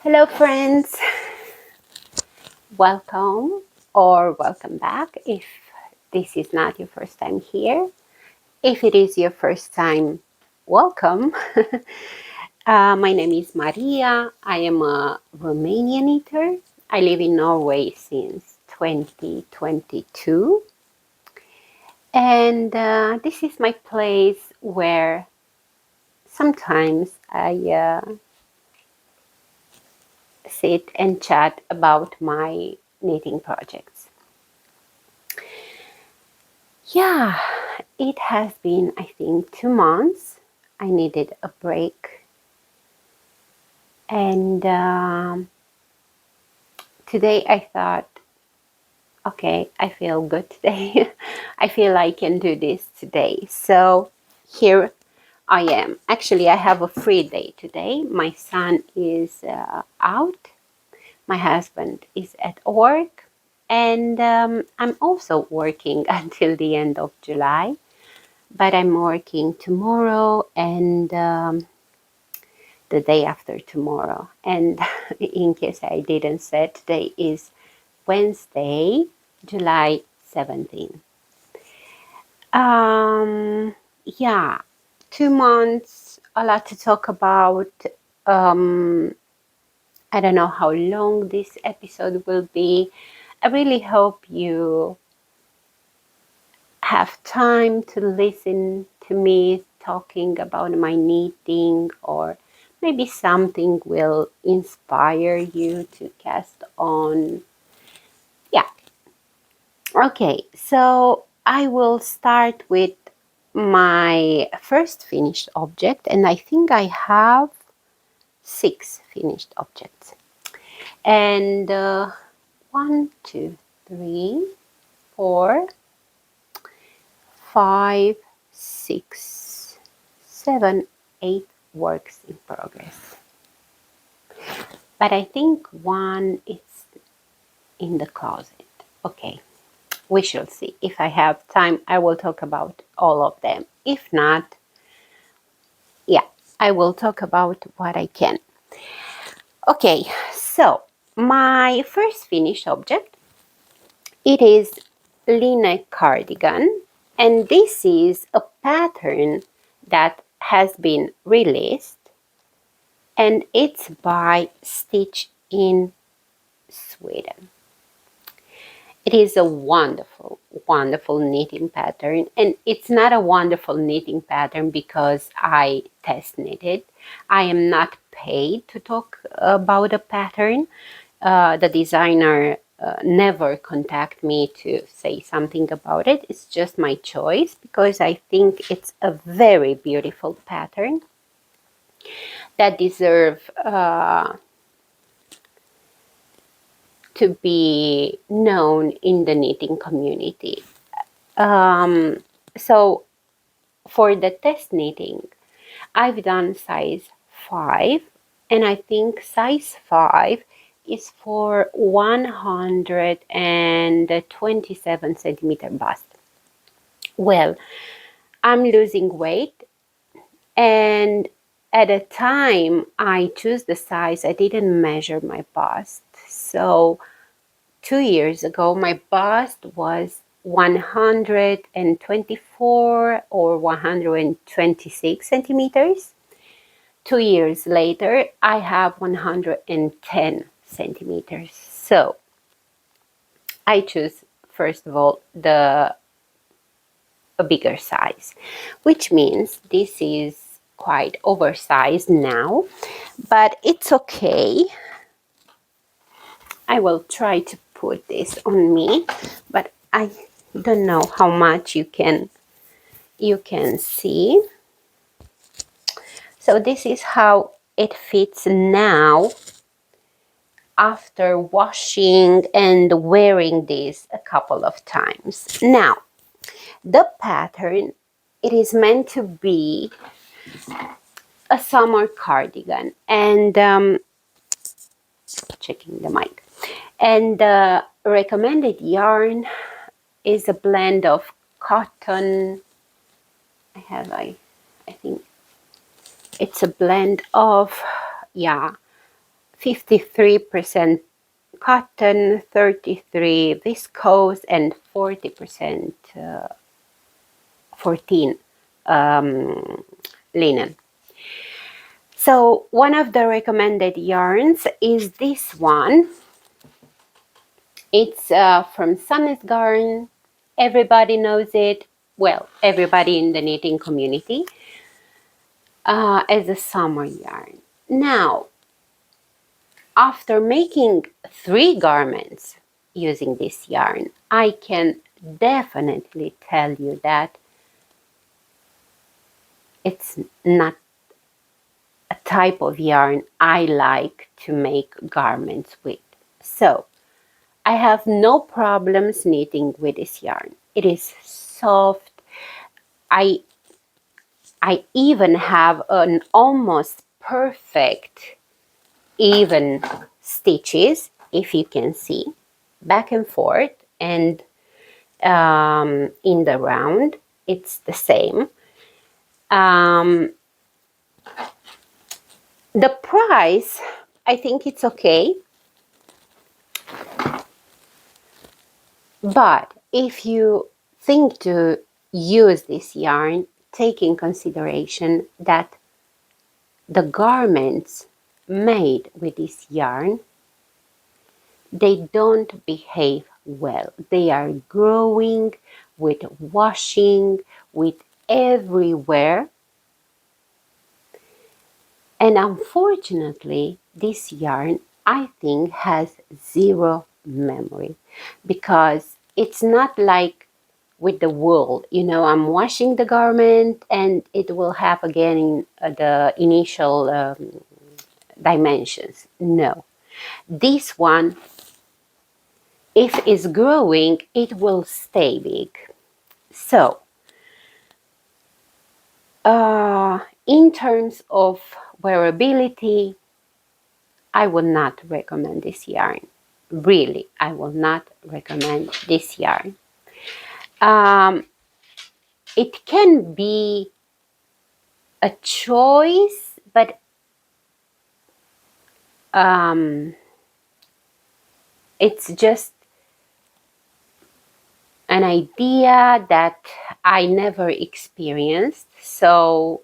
Hello friends, welcome or welcome back if this is not your first time here. If it is your first time, welcome. My name is Maria. I am a Romanian kniter. I live in Norway since 2022 and this is my place where sometimes I sit and chat about my knitting projects. Yeah, it has been, I think, 2 months. I needed a break. And today I thought, okay, I feel good today. I feel I can do this today. So here I am. Actually, I have a free day today. My son is out. My husband is at work. And I'm also working until the end of July. But I'm working tomorrow and the day after tomorrow. And in case I didn't say, today is Wednesday, July 17th. Yeah, 2 months, a lot to talk about. I don't know how long this episode will be. I really hope you have time to listen to me talking about my knitting, or maybe something will inspire you to cast on. Yeah. Okay, so I will start with my first finished object, and I think I have 6 finished objects. And 1, 2, 3, 4, 5, 6, 7, 8 works in progress. But I think one is in the closet. Okay, we shall see. If I have time, I will talk about all of them. If not, yeah, I will talk about what I can. Okay, so my first finished object, it is Ihla cardigan, and this is a pattern that has been released, and it's by Stitch in Sweden. It is a wonderful, wonderful knitting pattern, and it's not a wonderful knitting pattern because I test knitted. I am not paid to talk about a pattern. The designer never contact me to say something about it. It's just my choice because I think it's a very beautiful pattern that deserve to be known in the knitting community. So for the test knitting, I've done size 5, and I think size 5 is for 127 centimeter bust. Well, I'm losing weight, and at a time I choose the size, I didn't measure my bust. So 2 years ago, my bust was 124 or 126 centimeters. 2 years later, I have 110 centimeters. So I choose, first of all, a bigger size, which means this is quite oversized now, but it's okay. I will try to put this on me, but I don't know how much you can see. So this is how it fits now after washing and wearing this a couple of times. Now, the pattern, it is meant to be a summer cardigan, and checking the mic. And the recommended yarn is a blend of cotton. I think it's a blend of, yeah, 53% cotton, 33 viscose, and 40% 14 linen. So one of the recommended yarns is this one. It's from Summit Garden. Everybody knows it. Well, everybody in the knitting community as a summer yarn. Now, after making 3 garments using this yarn, I can definitely tell you that it's not a type of yarn I like to make garments with. So I have no problems knitting with this yarn. It is soft. I even have an almost perfect even stitches, if you can see, back and forth, and in the round it's the same. The price, I think it's okay, but if you think to use this yarn, take in consideration that the garments made with this yarn, they don't behave well. They are growing with washing, with everywhere. And unfortunately, this yarn, I think, has zero memory, because it's not like with the wool. I'm washing the garment and it will have again the initial dimensions. No. This one, if it's growing, it will stay big. So, in terms of wearability, I will not recommend this yarn. Really, I will not recommend this yarn. It can be a choice, but it's just an idea that I never experienced, so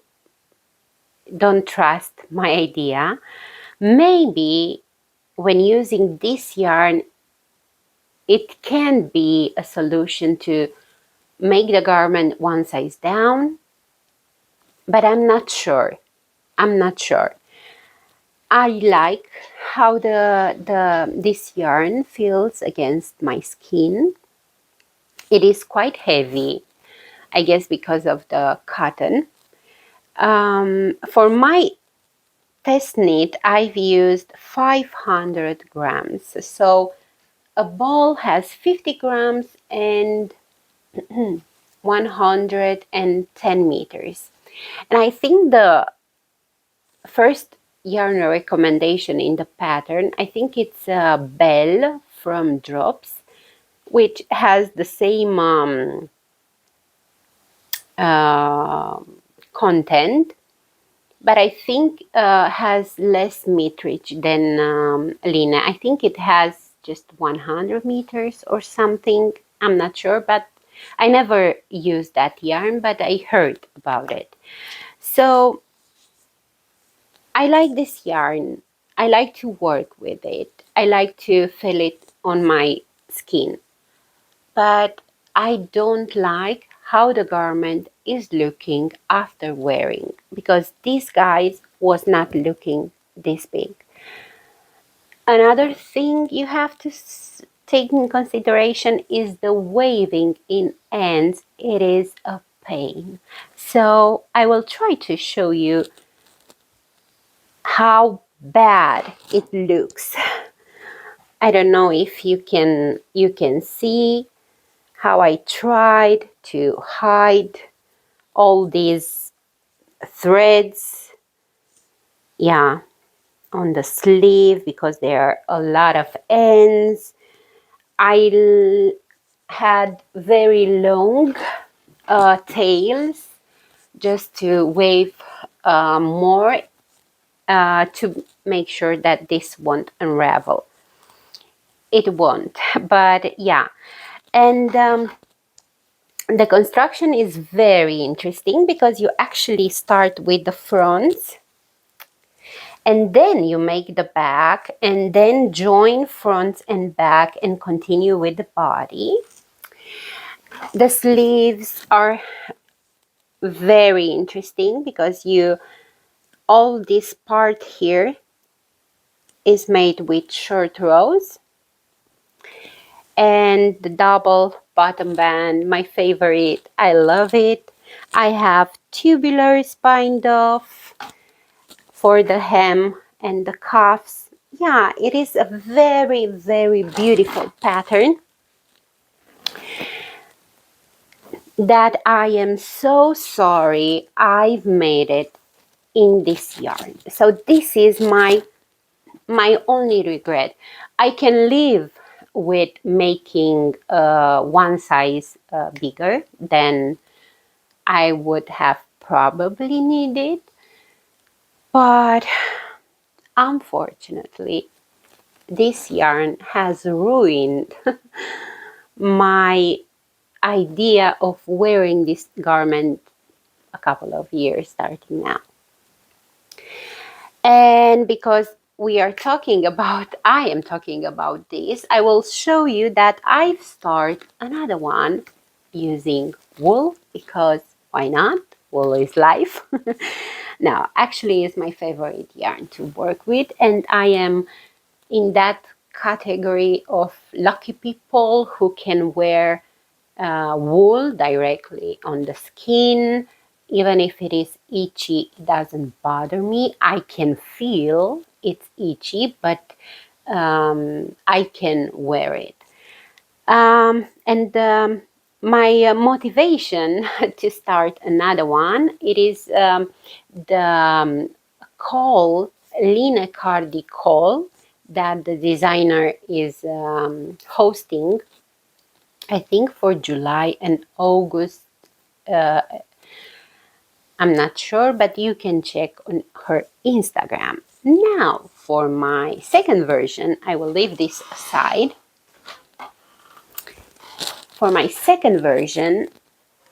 don't trust my idea. Maybe when using this yarn, it can be a solution to make the garment one size down, but I'm not sure. I like how this yarn feels against my skin. It is quite heavy, I guess because of the cotton. For my test knit, I've used 500 grams. So a ball has 50 grams and 110 meters. And I think the first yarn recommendation in the pattern, I think it's Belle from Drops, which has the same content, but I think has less meterage than Lina. I think it has just 100 meters or something. I'm not sure, but I never used that yarn, but I heard about it. So I like this yarn. I like to work with it. I like to feel it on my skin. But I don't like how the garment is looking after wearing, because this guys was not looking this big. Another thing you have to take in consideration is the waving in ends. It is a pain. So I will try to show you how bad it looks. I don't know if you can see how I tried to hide all these threads, on the sleeve, because there are a lot of ends. I had very long tails just to wave more, to make sure that this won't unravel. It won't, but yeah. And the construction is very interesting because you actually start with the fronts and then you make the back and then join fronts and back and continue with the body. The sleeves are very interesting because all this part here is made with short rows, and the double bottom band, my favorite. I love it. I have tubulars bind off for the hem and the cuffs. Yeah, it is a very, very beautiful pattern that I am so sorry I've made it in this yarn. So this is my only regret. I can live with making one size bigger than I would have probably needed, but unfortunately this yarn has ruined my idea of wearing this garment a couple of years starting now. And because I am talking about this, I will show you that I've started another one using wool, because why not? Wool is life. Now, actually, it's my favorite yarn to work with, and I am in that category of lucky people who can wear wool directly on the skin. Even if it is itchy, it doesn't bother me. I can feel it's itchy, but I can wear it. And my motivation to start another one, it is the call, Lina Cardi call, that the designer is hosting, I think for July and August. I'm not sure, but you can check on her Instagram. Now, for my second version, I will leave this aside. For my second version,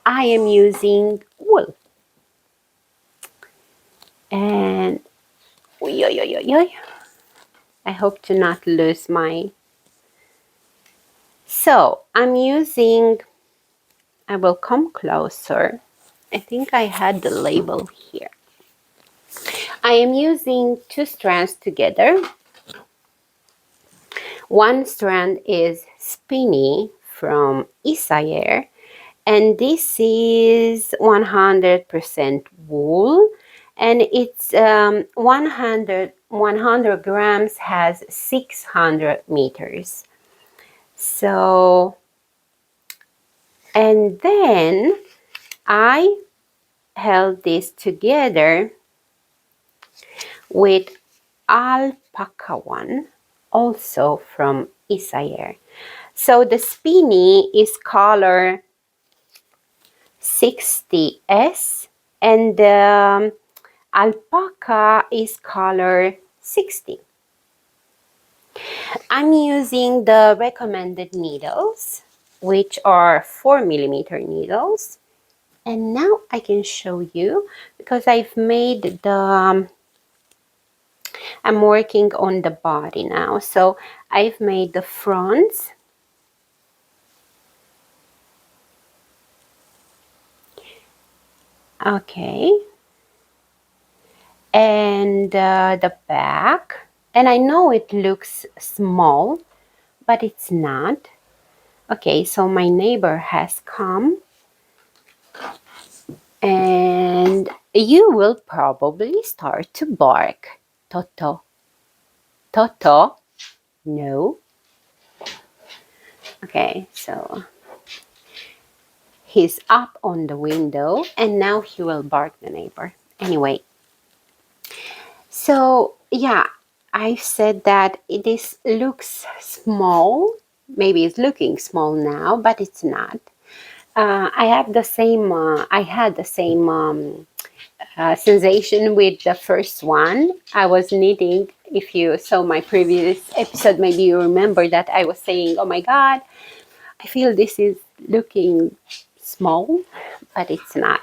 I am using wool. And I hope to not lose my... So, I'm using... I will come closer. I think I had the label here. I am using 2 strands together. One strand is Spinni from Ihla Sweater, and this is 100% wool, and it's 100 grams has 600 meters. So, and then I held this together with Alpaca one, also from Ihla Sweater. So the Spinni is color 60S and the Alpaca is color 60. I'm using the recommended needles, which are 4mm needles. And now I can show you, because I've made the... I'm working on the body now. So I've made the fronts. Okay. And the back. And I know it looks small, but it's not. Okay, so my neighbor has come. And you will probably start to bark. Toto. Toto. No. Okay, so he's up on the window and now he will bark the neighbor. Anyway, so yeah, I said that this looks small. Maybe it's looking small now, but it's not. I had the same sensation with the first one. I was knitting If you saw my previous episode, maybe you remember that I was saying, oh my God, I feel this is looking small, but it's not.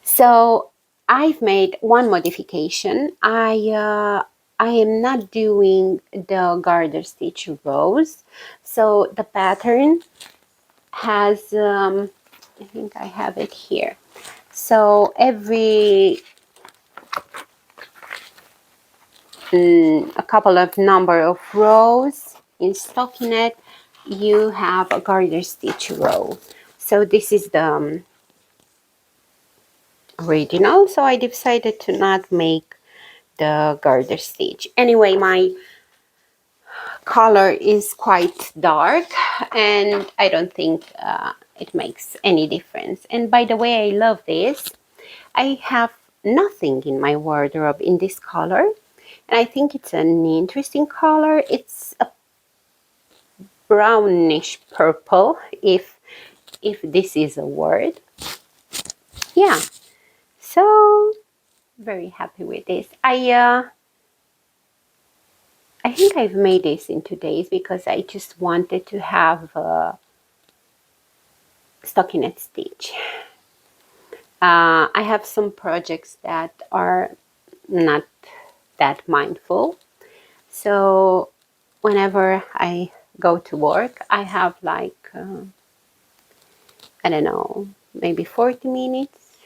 So I've made one modification. I am not doing the garter stitch rows. So the pattern has, I think I have it here. So every a couple of number of rows in stockinette, you have a garter stitch row. So this is the original. So I decided to not make the garter stitch. Anyway, my color is quite dark and I don't think it makes any difference. And by the way, I love this. I have nothing in my wardrobe in this color, and I think it's an interesting color. It's a brownish purple, if this is a word. Yeah, so very happy with this. I think I've made this in 2 days because I just wanted to have a stockinette stitch. I have some projects that are not that mindful. So whenever I go to work, I have like, I don't know, maybe 40 minutes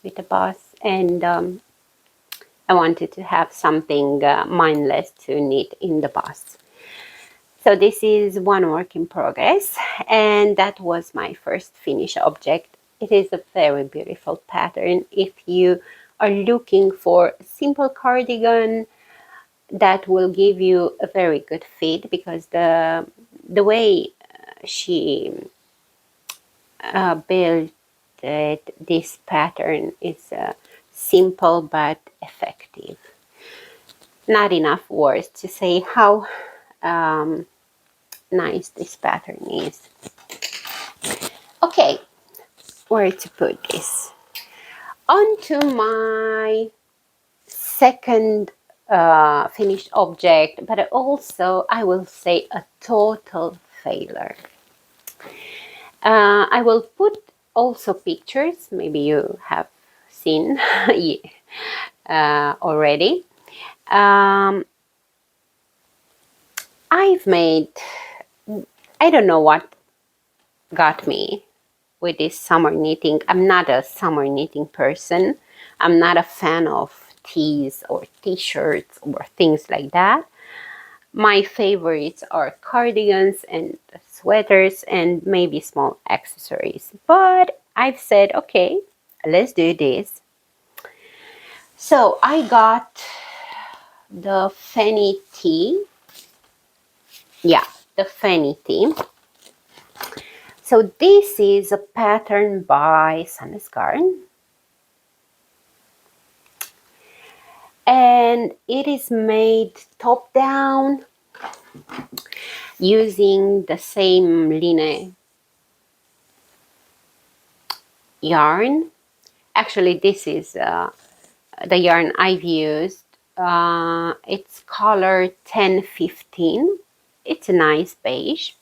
with the bus. And I wanted to have something mindless to knit in the bus. So this is one work in progress, and that was my first finished object. It is a very beautiful pattern. If you are looking for a simple cardigan that will give you a very good fit, because the way she built this pattern is simple but effective. Not enough words to say how nice this pattern is. Okay, where to put this? Onto my second finished object, but also I will say a total failure. I will put also pictures, maybe you have seen already. I've made, I don't know what got me with this summer knitting. I'm not a summer knitting person. I'm not a fan of tees or t-shirts or things like that. My favorites are cardigans and sweaters and maybe small accessories. But I've said, okay, let's do this. So I got the Fenny tee. Yeah, the Fenny tee. So this is a pattern by Sunless Garden. And it is made top down using the same Line yarn. Actually, this is the yarn I've used. It's color 1015. It's a nice beige.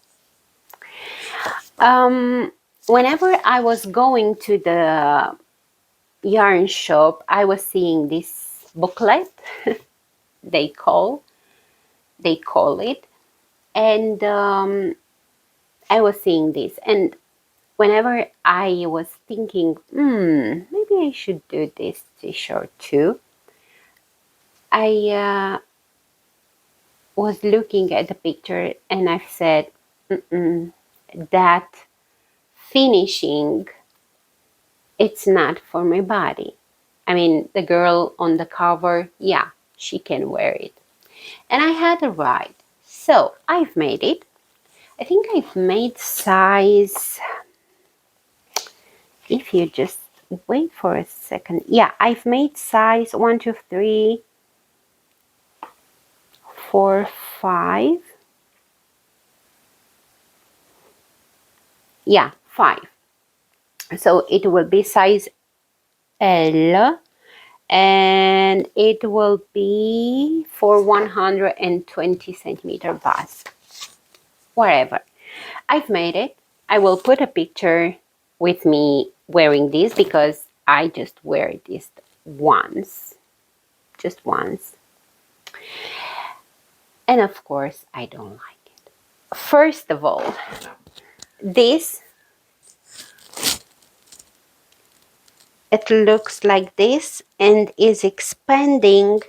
Whenever I was going to the yarn shop, I was seeing this booklet they call it, and I was seeing this, and whenever I was thinking, maybe I should do this t-shirt too, I was looking at the picture and I said, that finishing, it's not for my body. I mean, the girl on the cover, yeah, she can wear it. And I had a ride. So I've made it. I think I've made size, if you just wait for a second. Yeah, I've made size 1, 2, 3, 4, 5. Yeah, 5. So it will be size L, and it will be for 120 centimeter bust, wherever. I've made it. I will put a picture with me wearing this because I just wear this once, just once. And of course, I don't like it. First of all, this, it looks like this and is expanding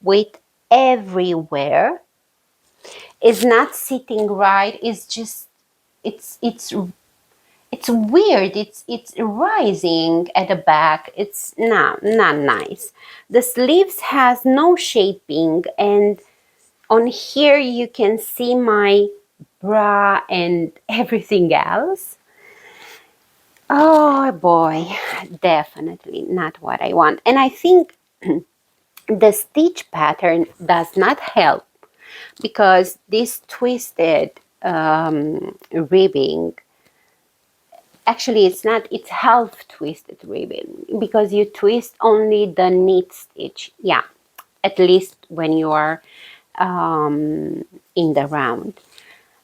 with everywhere. It's not sitting right. It's just, it's weird. It's rising at the back. It's not nice. The sleeves has no shaping, and on here you can see my bra and everything else. Oh boy, definitely not what I want. And I think the stitch pattern does not help because this twisted ribbing, actually it's not, it's half twisted ribbon because you twist only the knit stitch. Yeah, at least when you are in the round.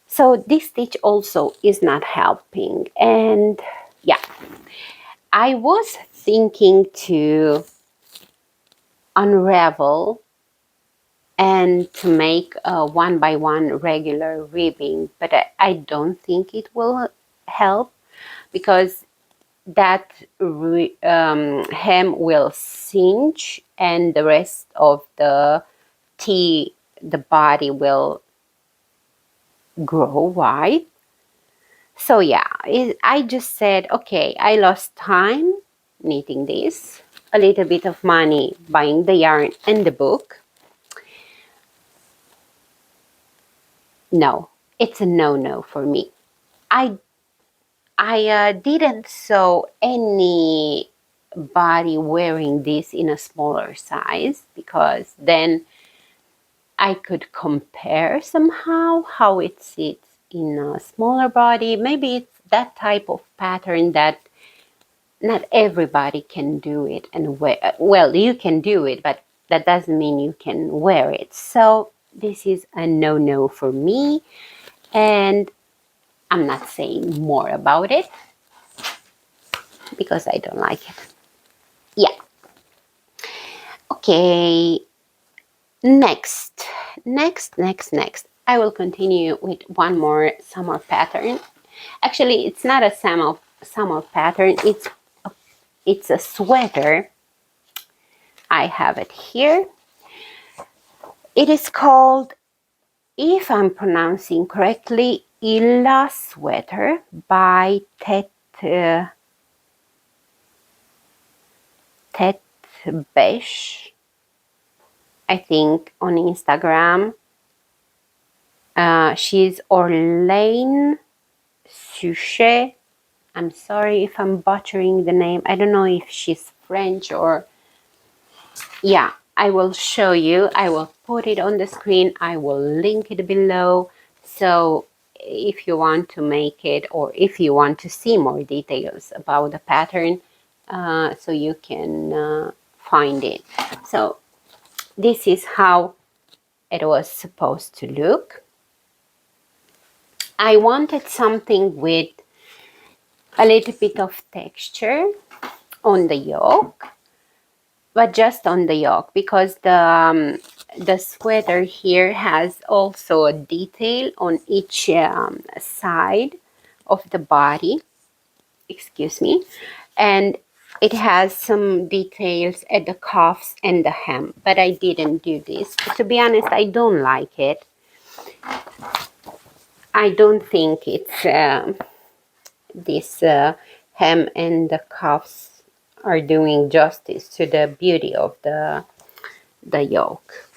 So this stitch also is not helping. And yeah, I was thinking to unravel and to make a 1 by 1 regular ribbing, but I don't think it will help because that hem will cinch and the rest of the body will grow wide. So yeah, I just said, okay, I lost time knitting this, a little bit of money buying the yarn and the book. No, it's a no-no for me. I didn't sew anybody wearing this in a smaller size because then I could compare somehow how it sits in a smaller body. Maybe it's that type of pattern that not everybody can do it and wear. Well, you can do it, but that doesn't mean you can wear it. So this is a no-no for me, and I'm not saying more about it because I don't like it. Yeah. Okay. Next. I will continue with one more summer pattern. Actually, it's not a summer pattern. It's a sweater. I have it here. It is called, if I'm pronouncing correctly, Ihla Sweater by Davies, I think, on Instagram. She's Orlaine Suchet. I'm sorry if I'm butchering the name. I don't know if she's French or... Yeah, I will show you. I will put it on the screen. I will link it below. So if you want to make it, or if you want to see more details about the pattern, so you can find it. So this is how it was supposed to look. I wanted something with a little bit of texture on the yoke, but just on the yoke, because the sweater here has also a detail on each side of the body, excuse me, and it has some details at the cuffs and the hem, but I didn't do this. To be honest, I don't like it. I don't think it's this hem and the cuffs are doing justice to the beauty of the yoke.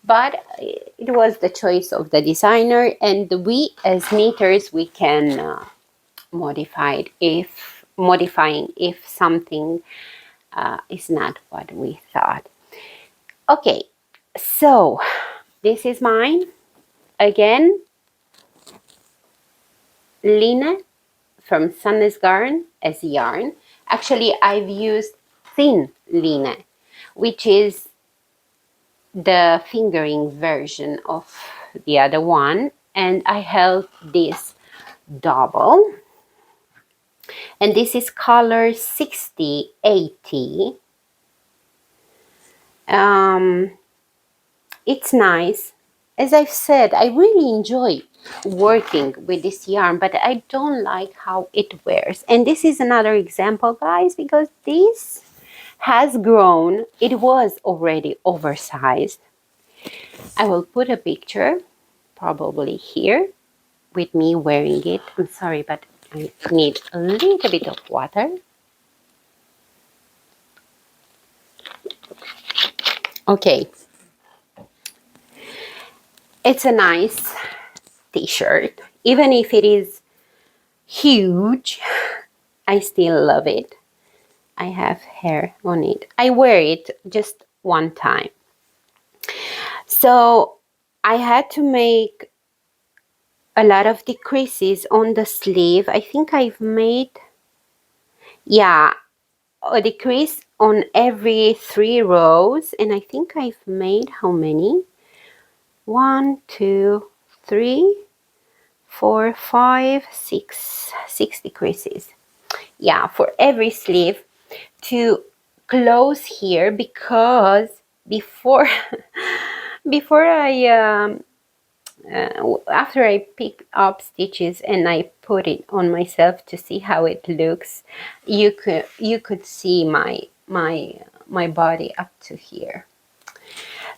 But it was the choice of the designer, and we as knitters, we can modify it modifying if something is not what we thought. Okay, so this is mine again, Lina from Sunless Garden as yarn. Actually, I've used thin linen which is the fingering version of the other one, and I held this double, and this is color 6080. It's nice. As I've said, I really enjoy working with this yarn, but I don't like how it wears. And this is another example, guys, because this has grown. It was already oversized. I will put a picture probably here with me wearing it. I'm sorry, but I need a little bit of water. Okay. It's a nice t-shirt. Even if it is huge, I still love it. I have hair on it. I wear it just one time. So I had to make a lot of decreases on the sleeve. I think I've made, yeah, a decrease on every 3 rows. And I think I've made how many? 1, 2, 3, 4, 5, 6, 6 decreases. Yeah, for every sleeve to close here, because before before I after I pick up stitches and I put it on myself to see how it looks, you could see my body up to here.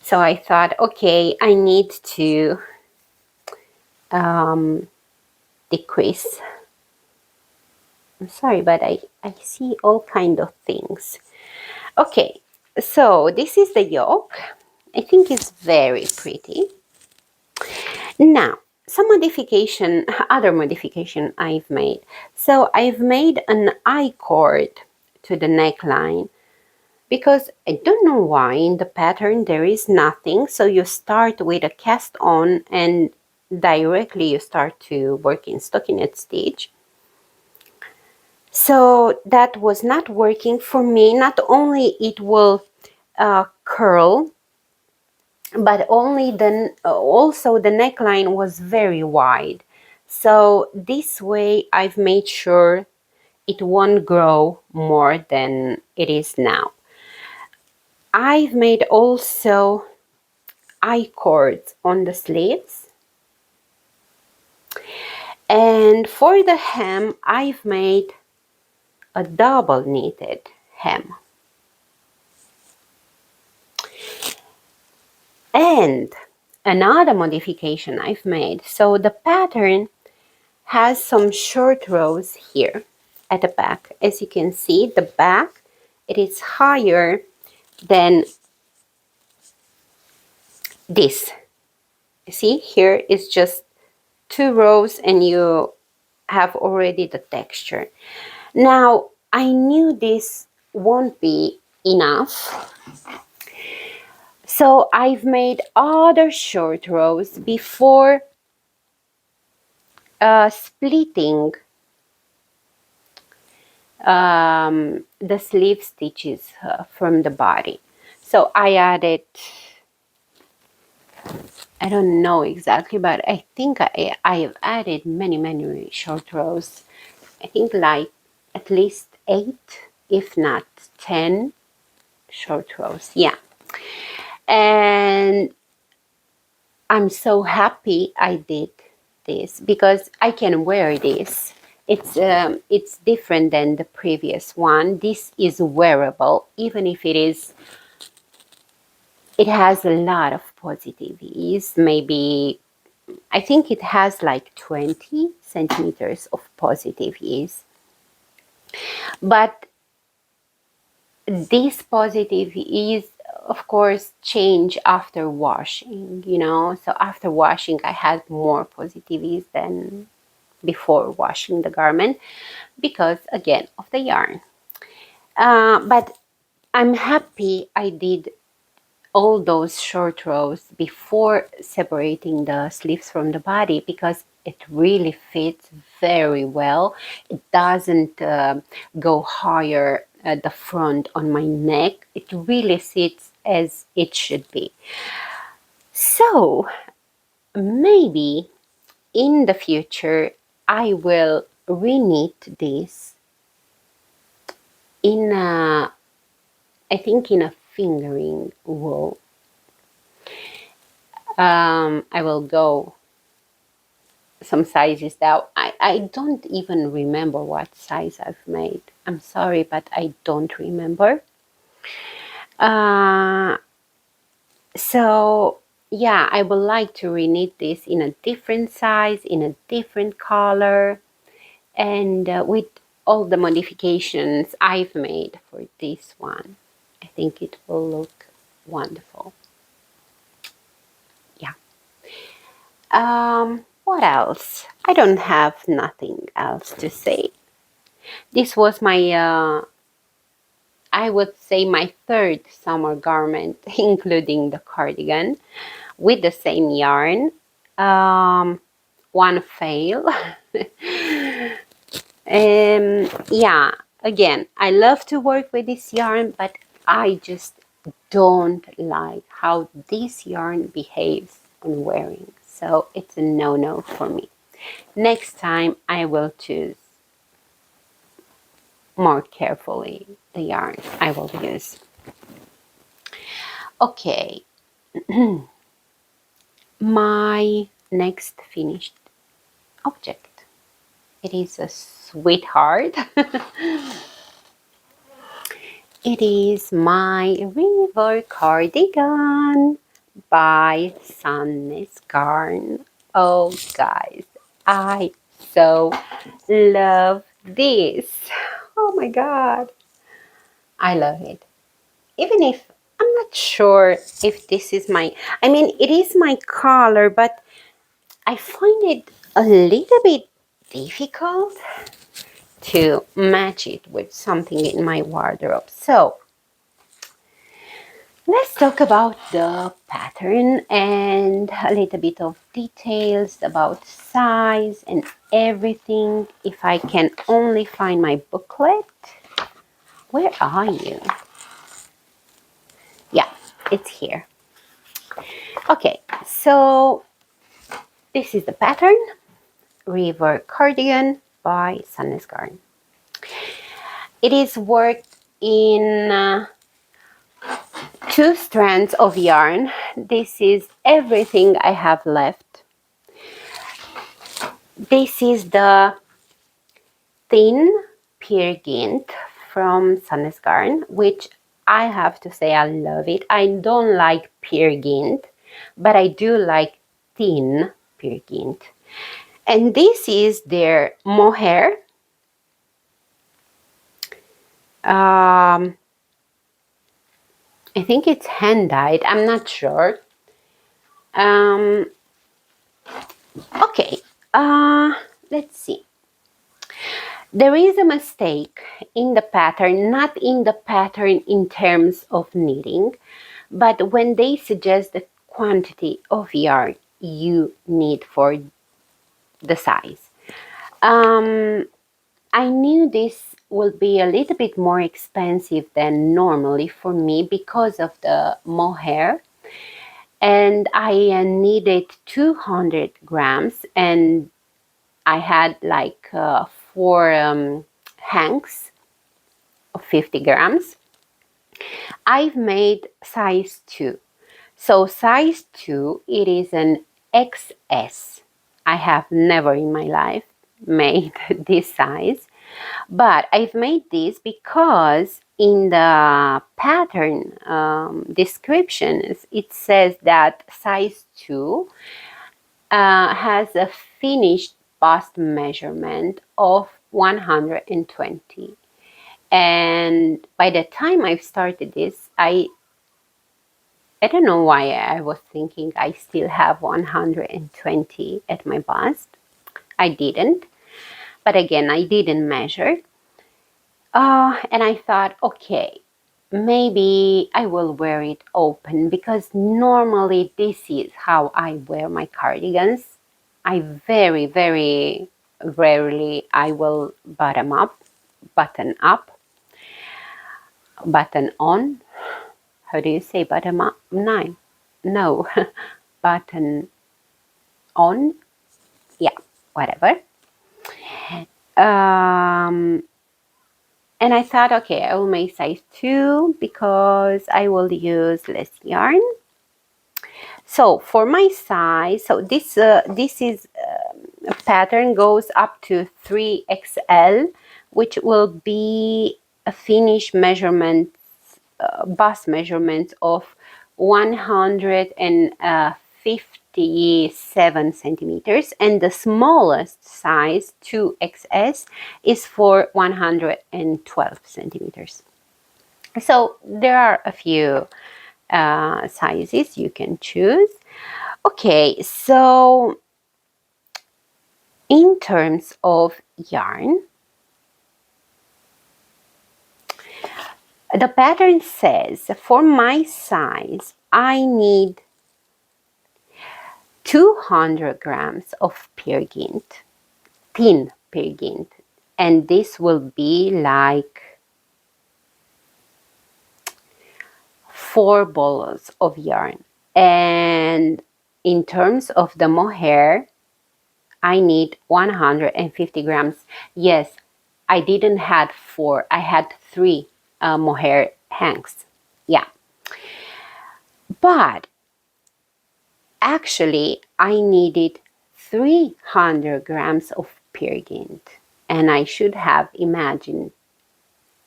So I thought, okay, I need to decrease. I'm sorry, but I see all kind of things. Okay, so this is the yoke. I think it's very pretty. Now, other modification I've made. So I've made an I-cord to the neckline, because I don't know why in the pattern there is nothing. So you start with a cast on and directly you start to work in stockinette stitch. So that was not working for me. Not only it will curl, but also the neckline was very wide. So this way I've made sure it won't grow more than it is now. I've made also I-cords on the sleeves. And for the hem, I've made a double knitted hem. And another modification I've made. So the pattern has some short rows here at the back. As you can see, the back, it is higher than this. See, here is just 2 rows and you have already the texture. Now, I knew this won't be enough. So I've made other short rows before splitting the sleeve stitches from the body. So I added, I don't know exactly, but I think I have added many short rows. I think like at least 8, if not 10 short rows. Yeah. And I'm so happy I did this, because I can wear this. It's different than the previous one. This is wearable, even if it has a lot of positive ease. Maybe, I think it has like 20 centimeters of positive ease. But this positive ease, of course, change after washing, So after washing, I had more positive ease than before washing the garment, because again of the yarn. But I'm happy I did all those short rows before separating the sleeves from the body, because it really fits very well. It doesn't go higher the front on my neck. It really sits as it should be. So maybe in the future I will reknit this in a, I think in a fingering wool. I will go some sizes down. I don't even remember what size I've made. I'm sorry, but I don't remember. So yeah, I would like to reknit this in a different size, in a different color, and with all the modifications I've made for this one. I think it will look wonderful. Yeah. What else? I don't have nothing else to say. This was my, I would say my third summer garment, including the cardigan, with the same yarn. One fail. Yeah, again, I love to work with this yarn, but I just don't like how this yarn behaves on wearing. So it's a no-no for me. Next time I will choose more carefully the yarn I will use. Okay, my next finished object. It is a sweetheart. It is my river cardigan by Sunny's Garn. Oh guys, I so love this. Oh my god, I love it. Even if I'm not sure if this is my, I mean, it is my color, but I find it a little bit difficult to match it with something in my wardrobe. So let's talk about the pattern and a little bit of details about size and everything. If I can only find my booklet. Where are you? Yeah, it's here. Okay, so this is the pattern, River Cardigan by Sunny's Garn. It is worked in 2 strands of yarn. This is everything I have left. This is the thin pear gynt from Sunny's Garn, which I have to say I love it. I don't like pear gynt, but I do like thin pear gynt. And this is their mohair. I think it's hand dyed. I'm not sure. Okay. Let's see. There is a mistake in the pattern, not in the pattern in terms of knitting, but when they suggest the quantity of yarn you need for the size. I knew this will be a little bit more expensive than normally for me because of the mohair. And I needed 200 grams and I had like 4 hanks of 50 grams. I've made size 2. So size 2, it is an XS. I have never in my life made this size, but I've made this because in the pattern descriptions it says that size 2 has a finished bust measurement of 120. And by the time I've started this, I don't know why I was thinking I still have 120 at my bust. I didn't. But again, I didn't measure. And I thought, okay, maybe I will wear it open because normally this is how I wear my cardigans. I very, very rarely I will button up. button on. How do you say button up? Nine? No, button on. Yeah, whatever. And I thought, okay, I will make size 2 because I will use less yarn. So for my size, so this is a pattern goes up to 3XL, which will be a finished measurement, bust measurement of 157 centimeters, and the smallest size 2XS is for 112 centimeters. So there are a few sizes you can choose. Okay, so in terms of yarn, the pattern says for my size I need 200 grams of pure gynt, thin pure gynt, and this will be like 4 balls of yarn. And in terms of the mohair, I need 150 grams. Yes, I didn't had 4. I had 3 mohair hanks. Yeah. But actually, I needed 300 grams of pure gynt. And I should have imagined,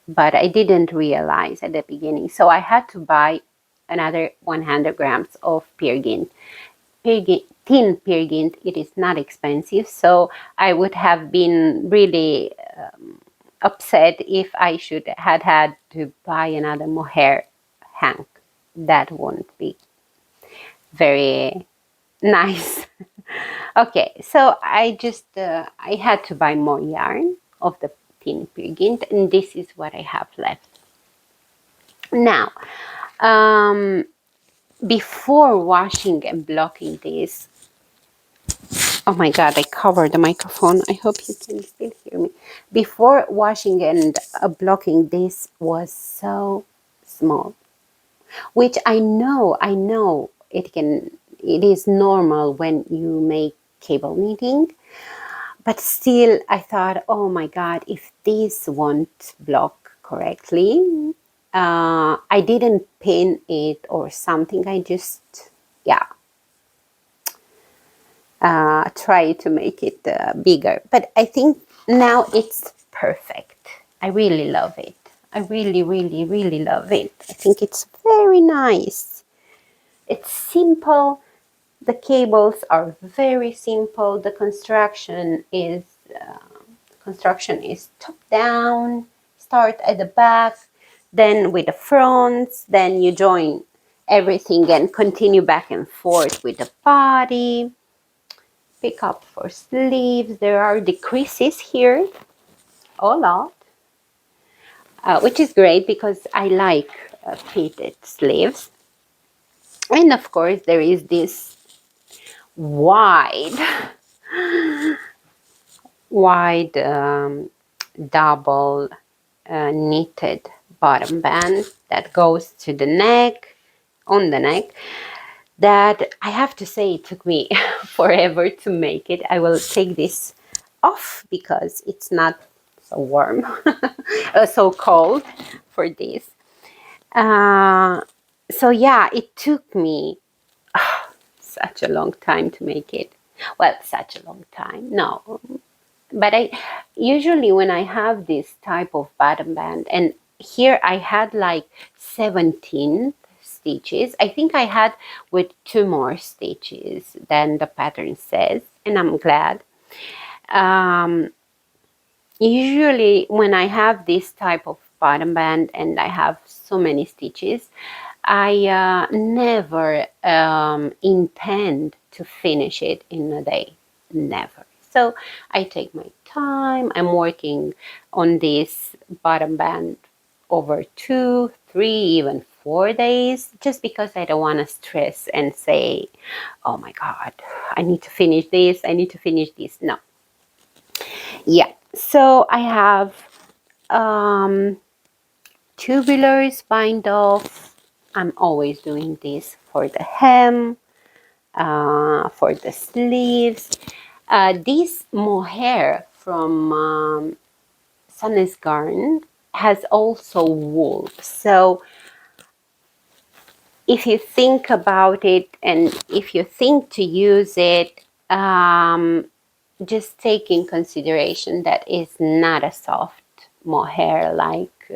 but I didn't realize at the beginning. So I had to buy another 100 grams of pure gynt. Thin pure gynt, it is not expensive, so I would have been really upset if I should had to buy another mohair hank. That won't be very nice. Okay, so I just I had to buy more yarn of the thin pure gynt, and this is what I have left now. Before washing and blocking this, oh my god, I covered the microphone. I hope you can still hear me. Before washing and blocking, this was so small, which I know it is normal when you make cable knitting, but still I thought, oh my god, if this won't block correctly, I didn't pin it or something. I just, yeah, try to make it bigger. But I think now it's perfect. I really love it. I really, really, really love it. I think it's very nice. It's simple. The cables are very simple. The construction is top down. Start at the back, then with the fronts, then you join everything and continue back and forth with the body. Pick up for sleeves. There are decreases here a lot, which is great because I like fitted sleeves. And of course there is this wide double knitted bottom band that goes to the neck, on the neck, that I have to say it took me forever to make it. I will take this off because it's not so warm, so cold for this. So yeah, it took me such a long time to make it. Well, such a long time, no. But I usually when I have this type of bottom band, and here I had like 17 stitches. I think I had with 2 more stitches than the pattern says, and I'm glad. Usually when I have this type of bottom band and I have so many stitches, I never intend to finish it in a day. Never. So I take my time. I'm working on this bottom band over 2, 3, even 4 days, just because I don't want to stress and say, oh my God, I need to finish this. I need to finish this. No. Yeah. So I have tubulars bind off. I'm always doing this for the hem, for the sleeves. This mohair from Sunny's Garden has also wool. So if you think about it and if you think to use it, just take in consideration that it's not a soft mohair like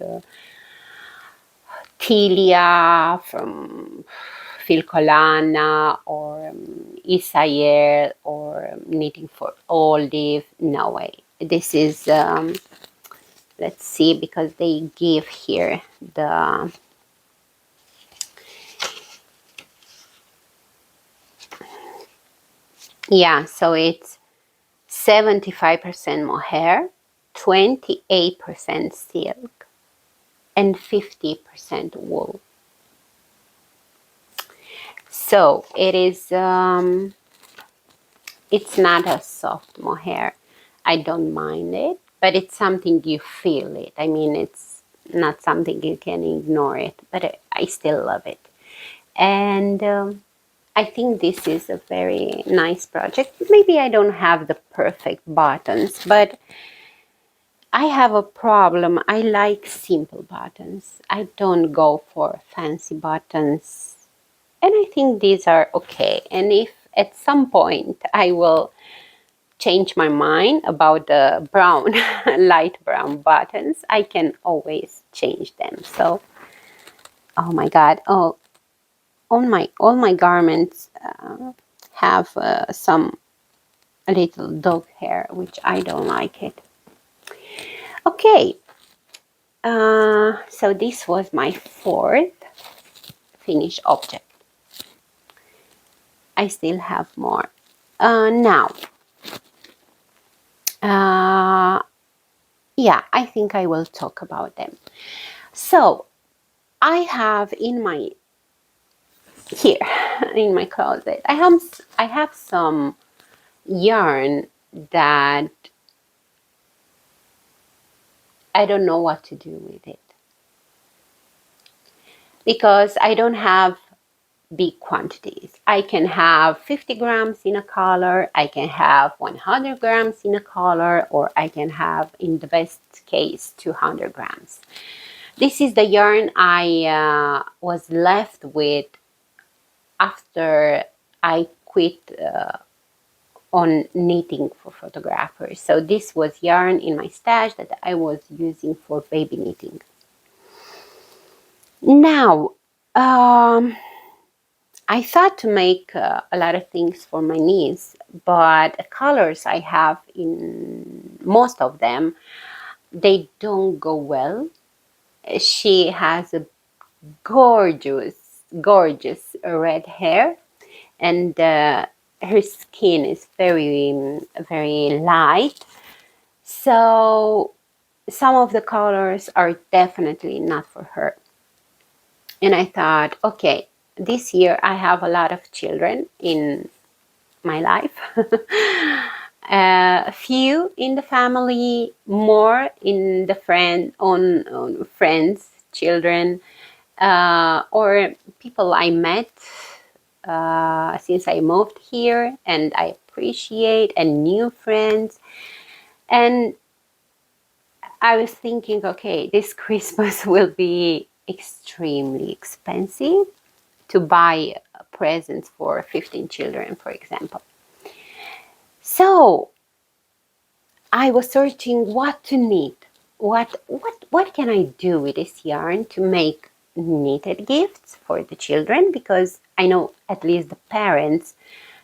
Tilia from Filcolana or Isayer or Knitting for Olive. No way. This is, let's see, because they give here the, yeah, so it's 75% mohair, 28% silk, and 50% wool. So it is, it's not a soft mohair. I don't mind it, but it's something you feel it. I mean, it's not something you can ignore it, but I still love it. And I think this is a very nice project. Maybe I don't have the perfect buttons, but I have a problem. I like simple buttons. I don't go for fancy buttons. And I think these are okay. And if at some point I will change my mind about the brown, light brown buttons, I can always change them. So, oh my God. Oh, all my garments have some little dog hair, which I don't like it. Okay, so this was my fourth finished object. I still have more. Now, yeah, I think I will talk about them. So I have in my here in my closet, I have some yarn that I don't know what to do with it because I don't have big quantities. I can have 50 grams in a color, I can have 100 grams in a color, or I can have, in the best case, 200 grams. This is the yarn I was left with after I quit on knitting for photographers. So this was yarn in my stash that I was using for baby knitting. Now, I thought to make a lot of things for my niece, but the colors I have in most of them, they don't go well. She has a gorgeous, gorgeous red hair, and her skin is very, very light. So some of the colors are definitely not for her. And I thought, okay, this year I have a lot of children in my life. A few in the family, more in the on friends, children, or people I met since I moved here, and I appreciate, and new friends. And I was thinking, okay, this Christmas will be extremely expensive to buy presents for 15 children, for example. So I was searching what to knit. What can I do with this yarn to make knitted gifts for the children? Because I know at least the parents,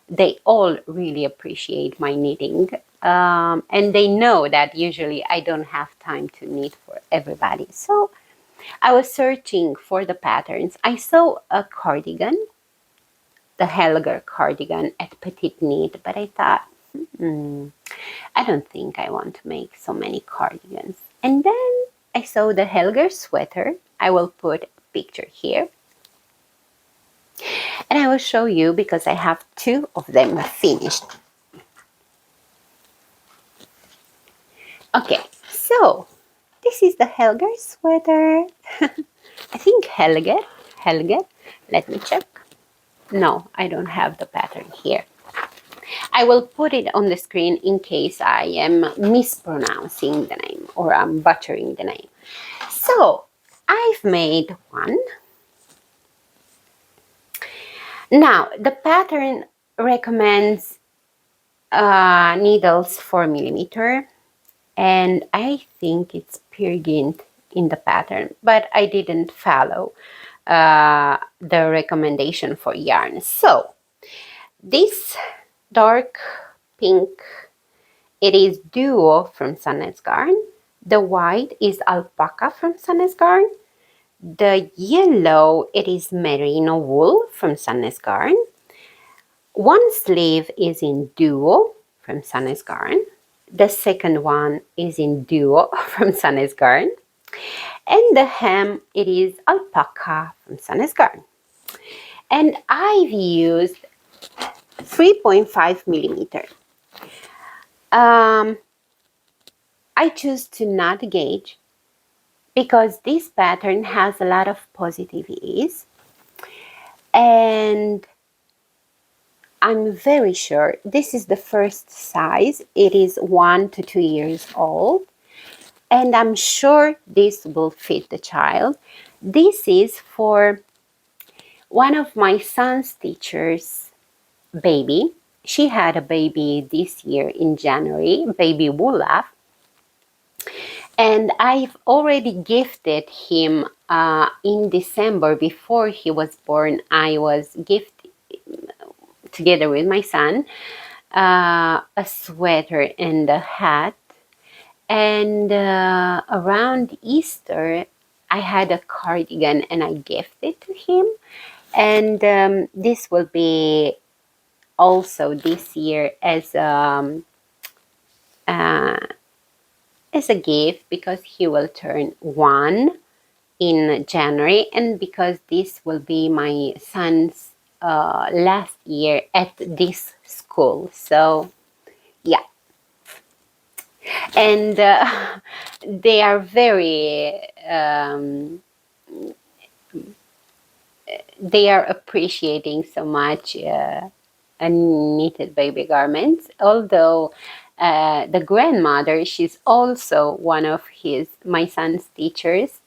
they all really appreciate my knitting. And they know that usually I don't have time to knit for everybody. So I was searching for the patterns. I saw a cardigan, the Holger cardigan at PetiteKnit, but I thought, I don't think I want to make so many cardigans. And then I saw the Ihla Sweater. I will put a picture here. And I will show you because I have two of them finished. Okay, so this is the Holger sweater. I think Holger. Let me check. No, I don't have the pattern here. I will put it on the screen in case I am mispronouncing the name or I'm butchering the name. So I've made one. Now the pattern recommends needles 4mm, and I think it's pure gynt in the pattern, but I didn't follow the recommendation for yarn. So this dark pink, it is Duo from Sunnet Garn. The white is Alpaca from Sunnet Garn. The yellow, it is Merino Wool from Sunnet Garn. One sleeve is in Duo from Sunnet Garn. The second one is in Duo from Sunnet Garn. And the hem, it is Alpaca from Sunnet Garn. And I've used 3.5mm. I choose to not gauge because this pattern has a lot of positive ease, and I'm very sure this is the first size. It is 1 to 2 years old, and I'm sure this will fit the child. This is for one of my son's teachers' baby. She had a baby this year in January, baby Wulaf. And I've already gifted him in December before he was born. I was gifted together with my son a sweater and a hat. And around Easter, I had a cardigan and I gifted to him. And this will be also this year as a gift because he will turn 1 in January, and because this will be my son's last year at this school. So yeah, and they are very they are appreciating so much knitted baby garments, although the grandmother, she's also one of my son's teachers.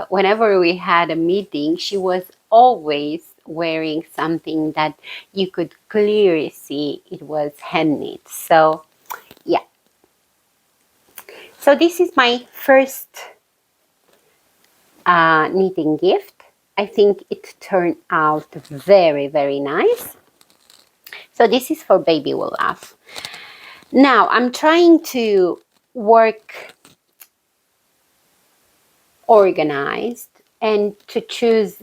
Whenever we had a meeting, she was always wearing something that you could clearly see it was hand knit. So yeah, so this is my first knitting gift. I think it turned out very, very nice. So this is for baby Wulaf. Now I'm trying to work organized and to choose.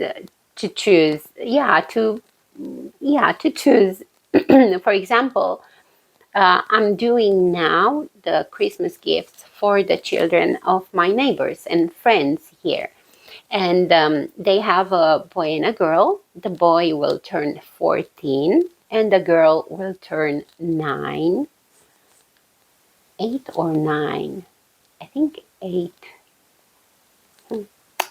For example, I'm doing now the Christmas gifts for the children of my neighbors and friends here. And they have a boy and a girl. The boy will turn 14 and the girl will turn 9. 8 or 9. I think 8.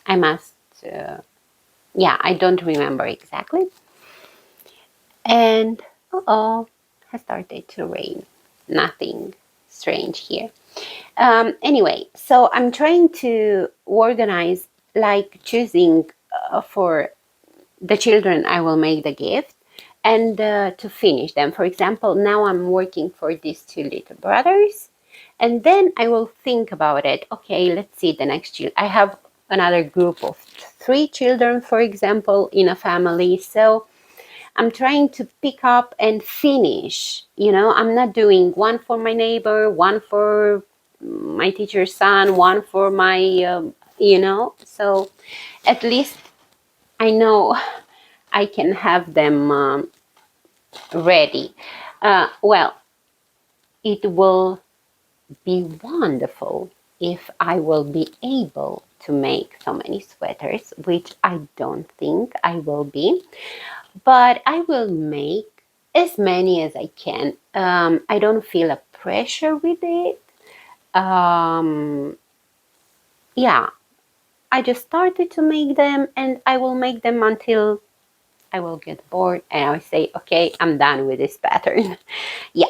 I must, I don't remember exactly. And, has started to rain. Nothing strange here. Anyway, so I'm trying to organize, like choosing for the children I will make the gift and to finish them. For example, now I'm working for these 2 little brothers, and then I will think about it. Okay, let's see the next year. I have another group of 3 children, for example, in a family. So I'm trying to pick up and finish. I'm not doing one for my neighbor, one for my teacher's son, one for my, so at least I know I can have them ready. Well, it will be wonderful if I will be able to make so many sweaters, which I don't think I will be, but I will make as many as I can. I don't feel a pressure with it. yeah, I just started to make them, and I will make them until I will get bored and I say, okay, I'm done with this pattern. Yeah.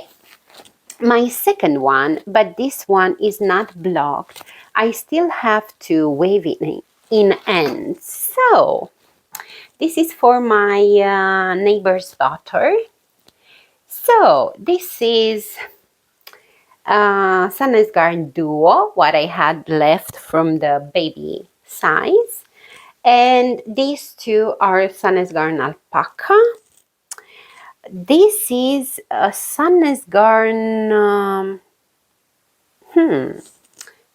My second one, but this one is not blocked. I still have to wave it in ends. So this is for my neighbor's daughter. So this is Sunnies Garden Duo, what I had left from the baby size. And these two are Sunnies Garden Alpaca. This is a Sunnies Garden,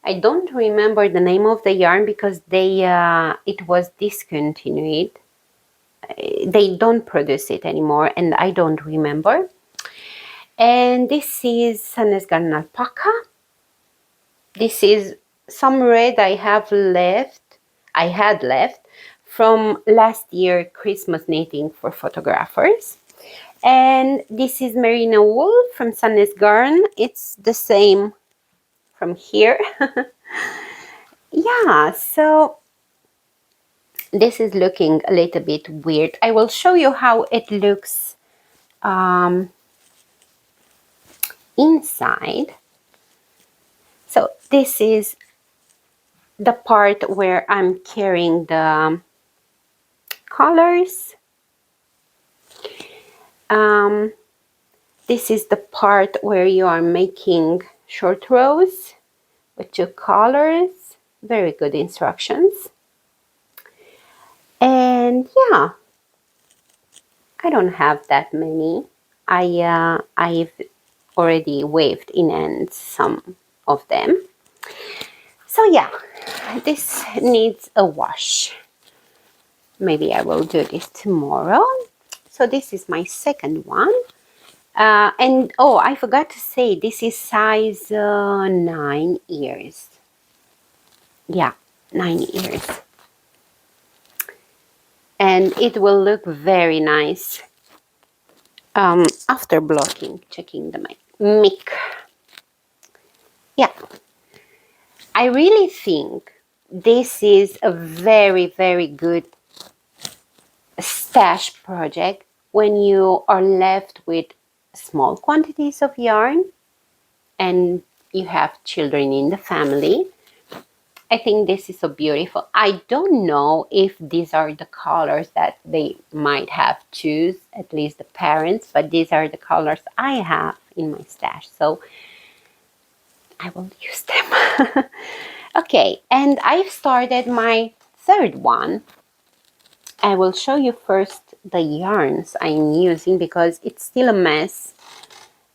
I don't remember the name of the yarn because it was discontinued. They don't produce it anymore and I don't remember. And this is Sunnies Garden Alpaca. This is some red I had left from last year Christmas knitting for photographers. And this is merino wool from Sunnies Garden. It's the same from here. Yeah, so this is looking a little bit weird. I will show you how it looks inside. So this is the part where I'm carrying the colors. This is the part where you are making short rows with 2 colors. Very good instructions. And yeah, I don't have that many. I've already waved in ends some of them. So yeah, this needs a wash. Maybe I will do this tomorrow. So this is my second one. And oh, I forgot to say, this is size 9 ears. Yeah, 9 ears. And it will look very nice after blocking, checking the mic. Yeah, I really think this is a very, very good stash project when you are left with small quantities of yarn and you have children in the family. I think this is so beautiful. I don't know if these are the colors that they might have choose, at least the parents, but these are the colors I have in my stash, so I will use them. Okay, and I've started my third one. I will show you first the yarns I'm using because it's still a mess.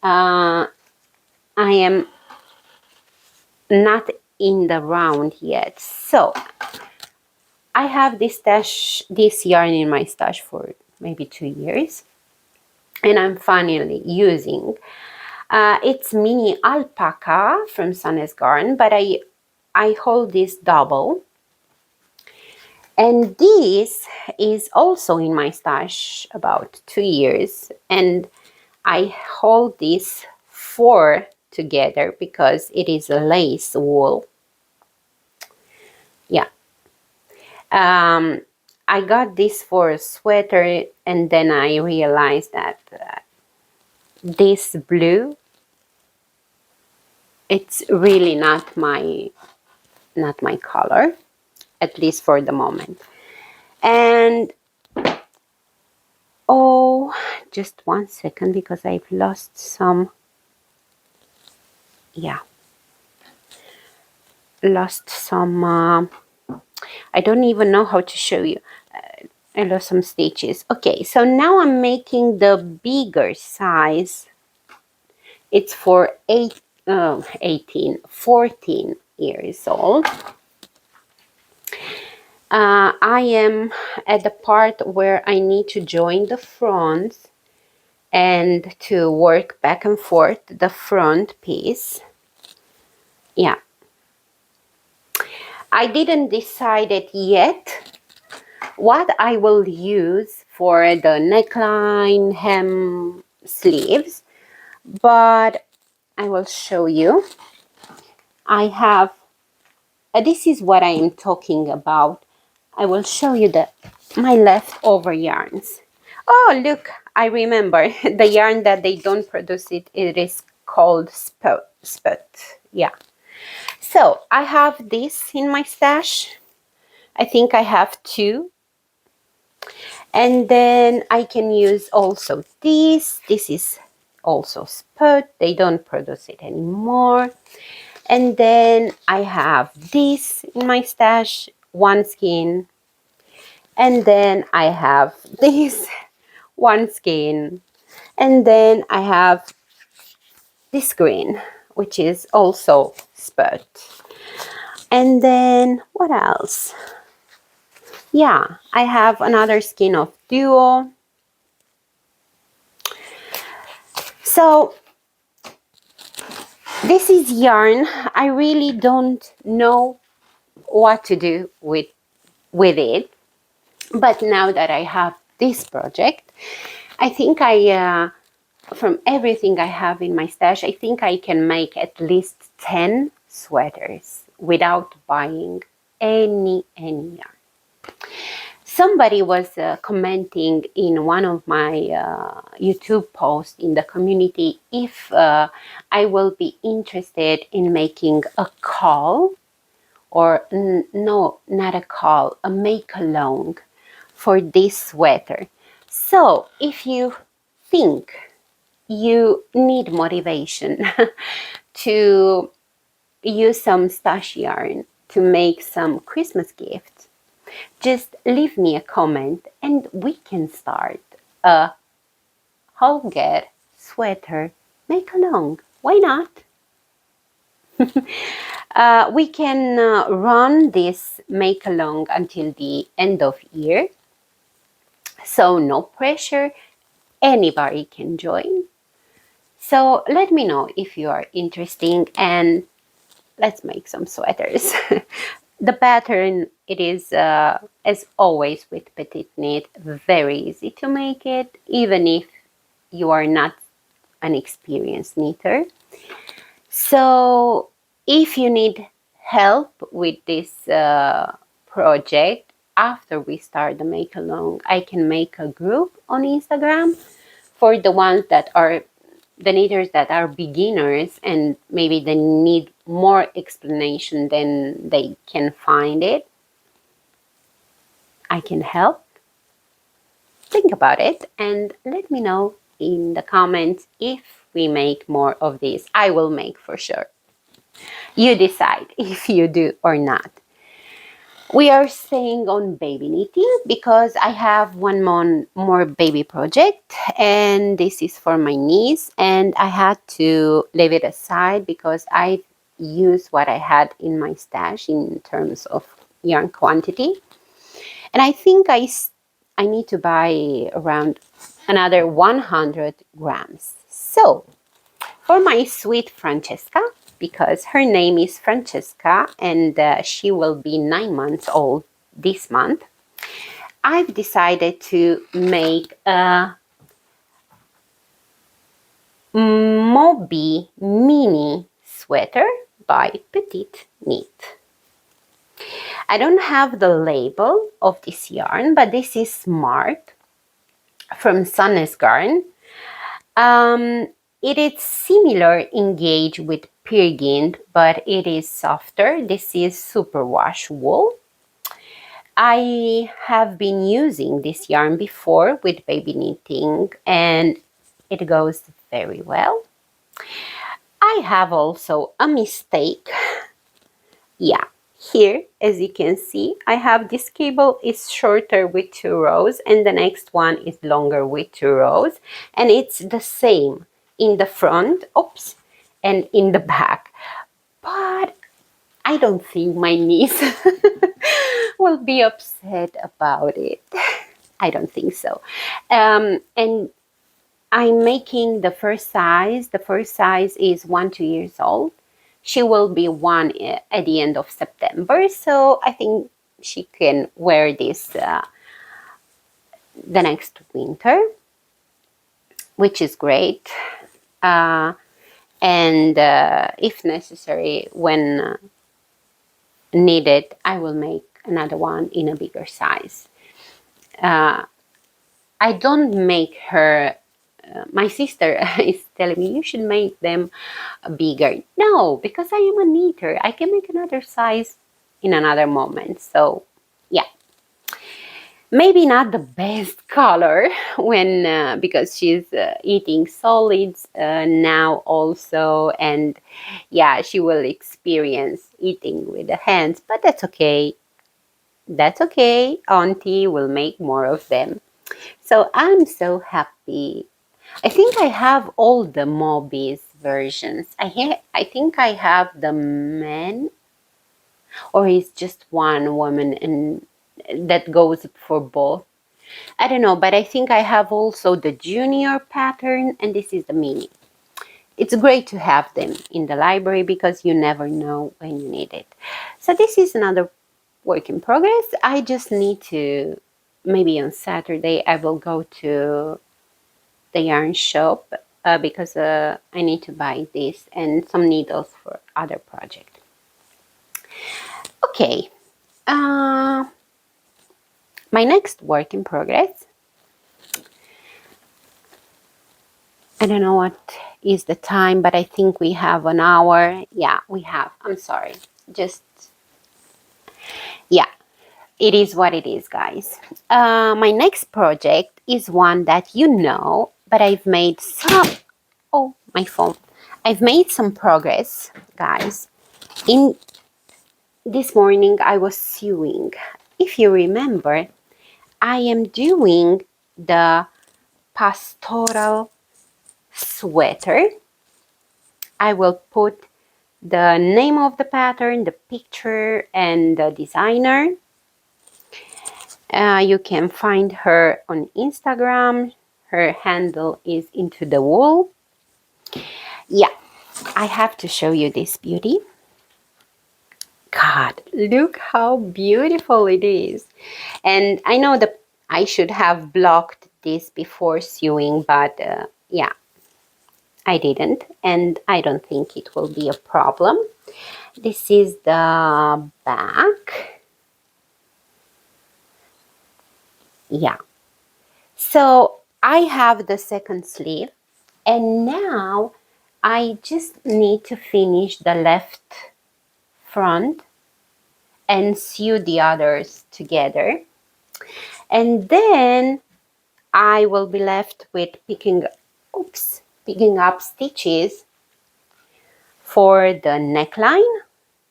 I am not in the round yet. So I have this yarn in my stash for maybe 2 years. And I'm finally using. It's mini alpaca from Sunnies Garden, but I hold this double. And this is also in my stash about 2 years. And I hold these 4 together because it is a lace wool. Yeah. I got this for a sweater and then I realized that this blue, it's really not my color, at least for the moment. And oh, just 1 second because I've lost some, yeah, lost some, I don't even know how to show you. I lost some stitches. Okay, so now I'm making the bigger size. It's for 14 years old. I am at the part where I need to join the fronts and to work back and forth the front piece. Yeah. I didn't decide it yet what I will use for the neckline, hem, sleeves, but I will show you. I have this is what I am talking about. I will show you my leftover yarns. Oh, look, I remember the yarn that they don't produce it. It is called sput. Yeah. So I have this in my stash. I think I have two. And then I can use also this. This is also sput. They don't produce it anymore. And then I have this in my stash, one skein. And then I have this, one skein. And then I have this green, which is also sput. And then what else? Yeah, I have another skein of duo. So this is yarn. I really don't know what to do with it. But now that I have this project, I think from everything I have in my stash, I think I can make at least 10 sweaters without buying any yarn. Somebody was commenting in one of my YouTube posts in the community if I will be interested in making a call, or no, not a call, a make along for this sweater. So if you think you need motivation to use some stash yarn to make some Christmas gifts, just leave me a comment and we can start a Holger sweater make along. Why not? We can run this make along until the end of year. So no pressure, anybody can join. So let me know if you are interested and let's make some sweaters. The pattern, it is, as always with PetiteKnit, very easy to make it, even if you are not an experienced knitter. So if you need help with this project, after we start the make along, I can make a group on Instagram for the ones that are the knitters that are beginners and maybe they need more explanation than they can find it. I can help. Think about it and let me know in the comments if we make more of this. I will make for sure. You decide if you do or not. We are staying on baby knitting because I have one more baby project and this is for my niece, and I had to leave it aside because I used what I had in my stash in terms of yarn quantity, and I think I need to buy around another 100 grams. So for my sweet Francesca, because her name is Francesca and she will be 9 months old this month, I've decided to make a Moby mini sweater by PetiteKnit. I don't have the label of this yarn, but this is Smart from Sunnes Garn. It is similar in gauge with gynt, but it is softer. This is superwash wool. I have been using this yarn before with baby knitting and it goes very well. I have also a mistake. Yeah, here, as you can see, I have this cable is shorter with 2 rows and the next one is longer with 2 rows, and it's the same in the front, oops, and in the back. But I don't think my niece will be upset about it. I don't think so. And I'm making the first size. The first size is 1 to 2 years old. She will be 1 at the end of September. So I think she can wear this the next winter, which is great. And if necessary, when needed, I will make another one in a bigger size. I don't make her, my sister is telling me you should make them bigger. No, because I am a knitter. I can make another size in another moment. So yeah, maybe not the best color when because she's eating solids now also, and yeah, she will experience eating with the hands, but that's okay. That's okay. Auntie will make more of them. So I'm so happy. I think I have all the Moby's versions. I think I have the men, or it's just one woman and that goes for both. I don't know, but I think I have also the junior pattern, and this is the mini. It's great to have them in the library because you never know when you need it. So this is another work in progress. I just need to, maybe on Saturday, I will go to the yarn shop because I need to buy this and some needles for other project. Okay, my next work in progress. I don't know what is the time, but I think we have an hour. Yeah, we have. I'm sorry. Just, yeah, it is what it is, guys. My next project is one that you know, but I've made some, oh, my phone. I've made some progress, guys. In this morning, I was sewing. If you remember, I am doing the Pastoral sweater. I will put the name of the pattern, the picture, and the designer. You can find her on Instagram. Her handle is Into the Wool. Yeah, I have to show you this beauty. God, look how beautiful it is. And I know that I should have blocked this before sewing, but yeah, I didn't. And I don't think it will be a problem. This is the back. Yeah. So I have the second sleeve, and now I just need to finish the left front and sew the others together. And then I will be left with picking up stitches for the neckline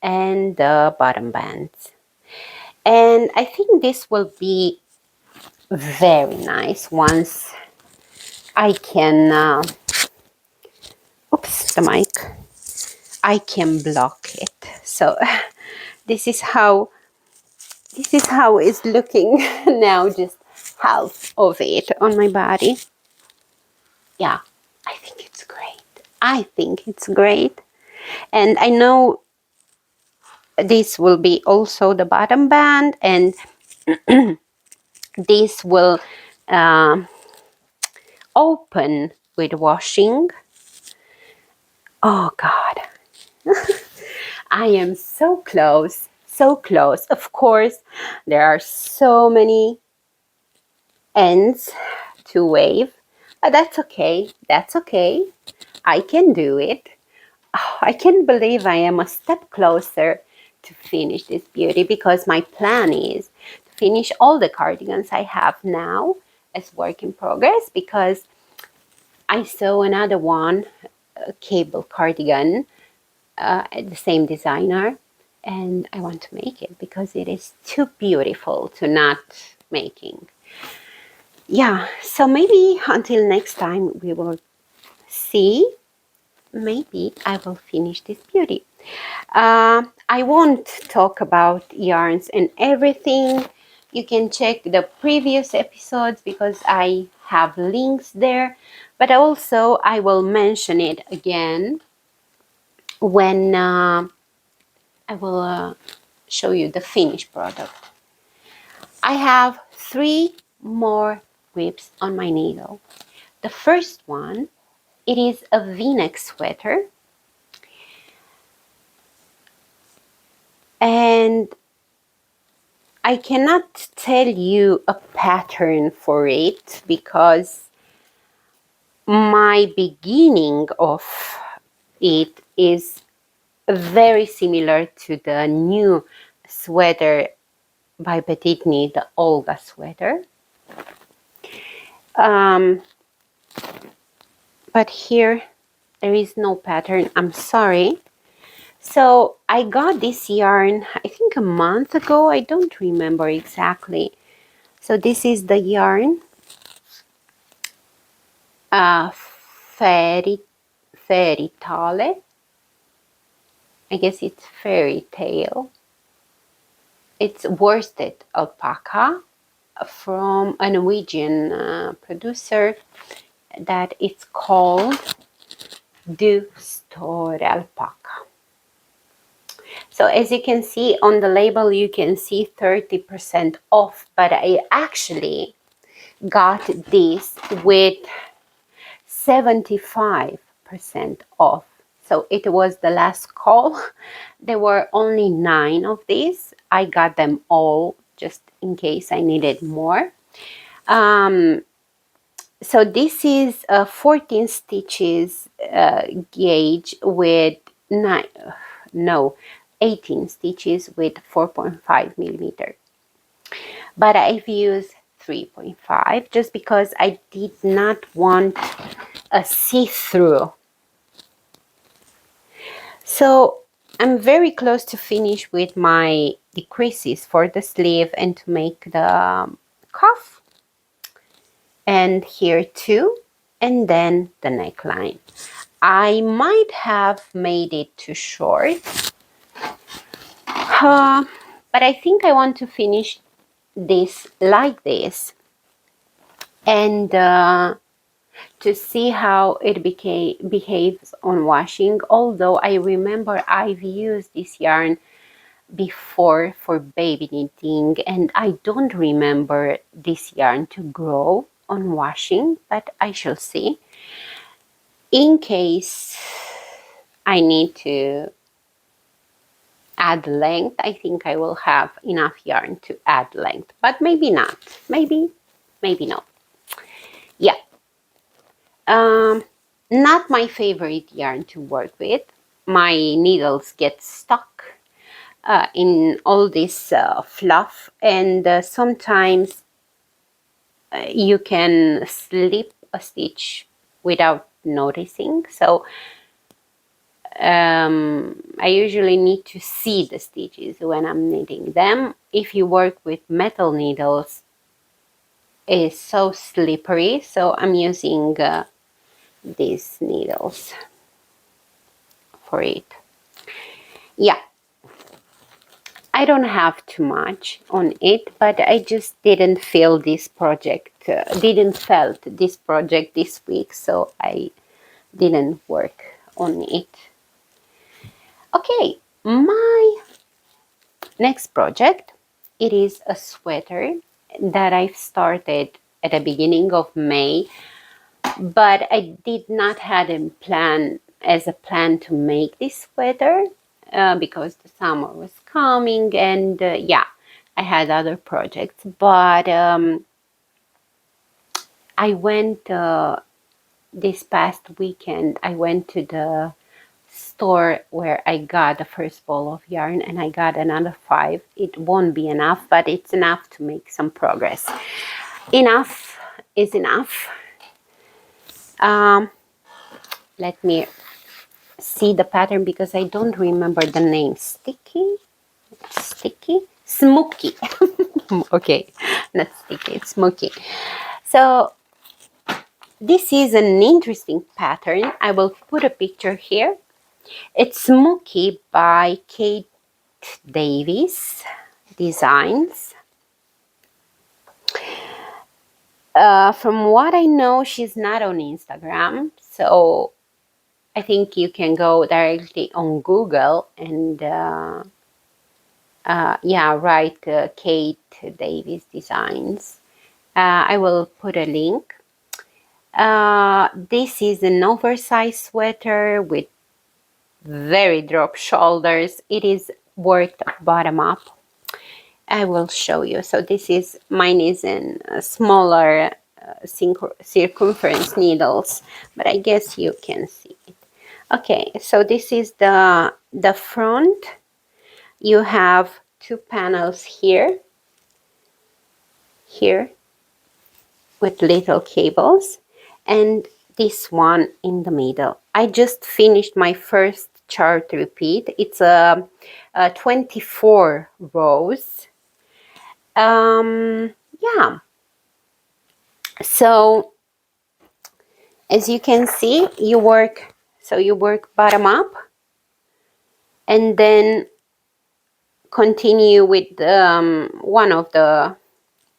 and the bottom bands. And I think this will be very nice once I can, the mic, I can block it. So this is how it's looking now, just half of it on my body. Yeah, I think it's great. I think it's great. And I know this will be also the bottom band, and this will open with washing. Oh God, I am so close, so close. Of course, there are so many ends to wave, but that's okay. That's okay. I can do it. Oh, I can't believe I am a step closer to finish this beauty, because my plan is to finish all the cardigans I have now as work in progress, because I saw another one, a cable cardigan, the same designer, and I want to make it because it is too beautiful to not making. Yeah, so maybe until next time we will see. Maybe I will finish this beauty. I won't talk about yarns and everything. You can check the previous episodes because I have links there. But also I will mention it again when I will show you the finished product. I have 3 more whips on my needle. The first one, it is a V-neck sweater. And I cannot tell you a pattern for it because my beginning of it is very similar to the new sweater by PetiteKnit, the Ihla Sweater. But here there is no pattern. I'm sorry. So I got this yarn, I think a month ago. I don't remember exactly. So this is the yarn, fairy tale. I guess it's fairy tale. It's worsted alpaca from a Norwegian producer that it's called Du Store Alpaca. So as you can see on the label, you can see 30% off, but I actually got this with 75% off. So it was the last call. There were only 9 of these. I got them all just in case I needed more. So this is a 14 stitches gauge with 18 stitches with 4.5 millimeter. But I've used 3.5 just because I did not want a see-through. So I'm very close to finish with my decreases for the sleeve and to make the cuff. And here too, and then the neckline. I might have made it too short, but I think I want to finish this like this, and to see how it behaves on washing. Although I remember I've used this yarn before for baby knitting, and I don't remember this yarn to grow on washing, but I shall see. In case I need to add length, I think I will have enough yarn to add length, but maybe not. Maybe no. Yeah. Not my favorite yarn to work with. My needles get stuck in all this fluff, and sometimes you can slip a stitch without noticing. So I usually need to see the stitches when I'm knitting them. If you work with metal needles, it's so slippery, so I'm using these needles for it. Yeah, I don't have too much on it, but I just didn't feel this project, felt this project this week, so I didn't work on it. Okay, my next project, it is a sweater that I've started at the beginning of May, but I did not have a plan to make this sweater because the summer was coming, and yeah, I had other projects, but I went this past weekend, I went to the store where I got the first ball of yarn, and I got another 5. It won't be enough, but it's enough to make some progress. Enough is enough. Let me see the pattern because I don't remember the name. Sticky, Smookie. Okay, not sticky, it's Smookie. So this is an interesting pattern. I will put a picture here. It's Smookie by Davies Designs. From what I know, she's not on Instagram, so I think you can go directly on Google and write Kate Davies Designs. I will put a link. This is an oversized sweater with very drop shoulders. It is worked bottom up. I will show you. So this is, mine is in smaller circumference needles, but I guess you can see it. Okay, so this is the front. You have two panels here with little cables, and this one in the middle. I just finished my first chart repeat. It's a 24 rows. Yeah, so as you can see, you work bottom up and then continue with one of the,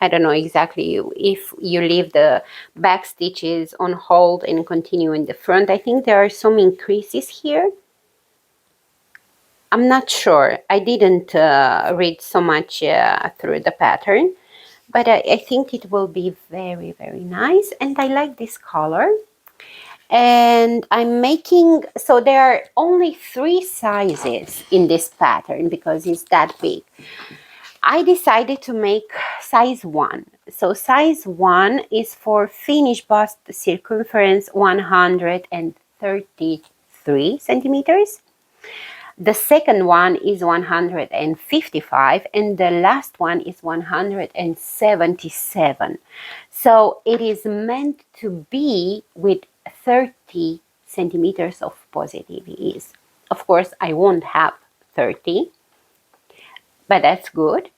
I don't know exactly if you leave the back stitches on hold and continue in the front. I think there are some increases here. I'm not sure. I didn't read so much through the pattern, but I think it will be very, very nice. And I like this color. And I'm making, so there are only 3 sizes in this pattern because it's that big. I decided to make size 1. So size 1 is for finished bust circumference 133 centimeters. The second one is 155 and the last one is 177. So it is meant to be with 30 centimeters of positive ease. Of course, I won't have 30, but that's good.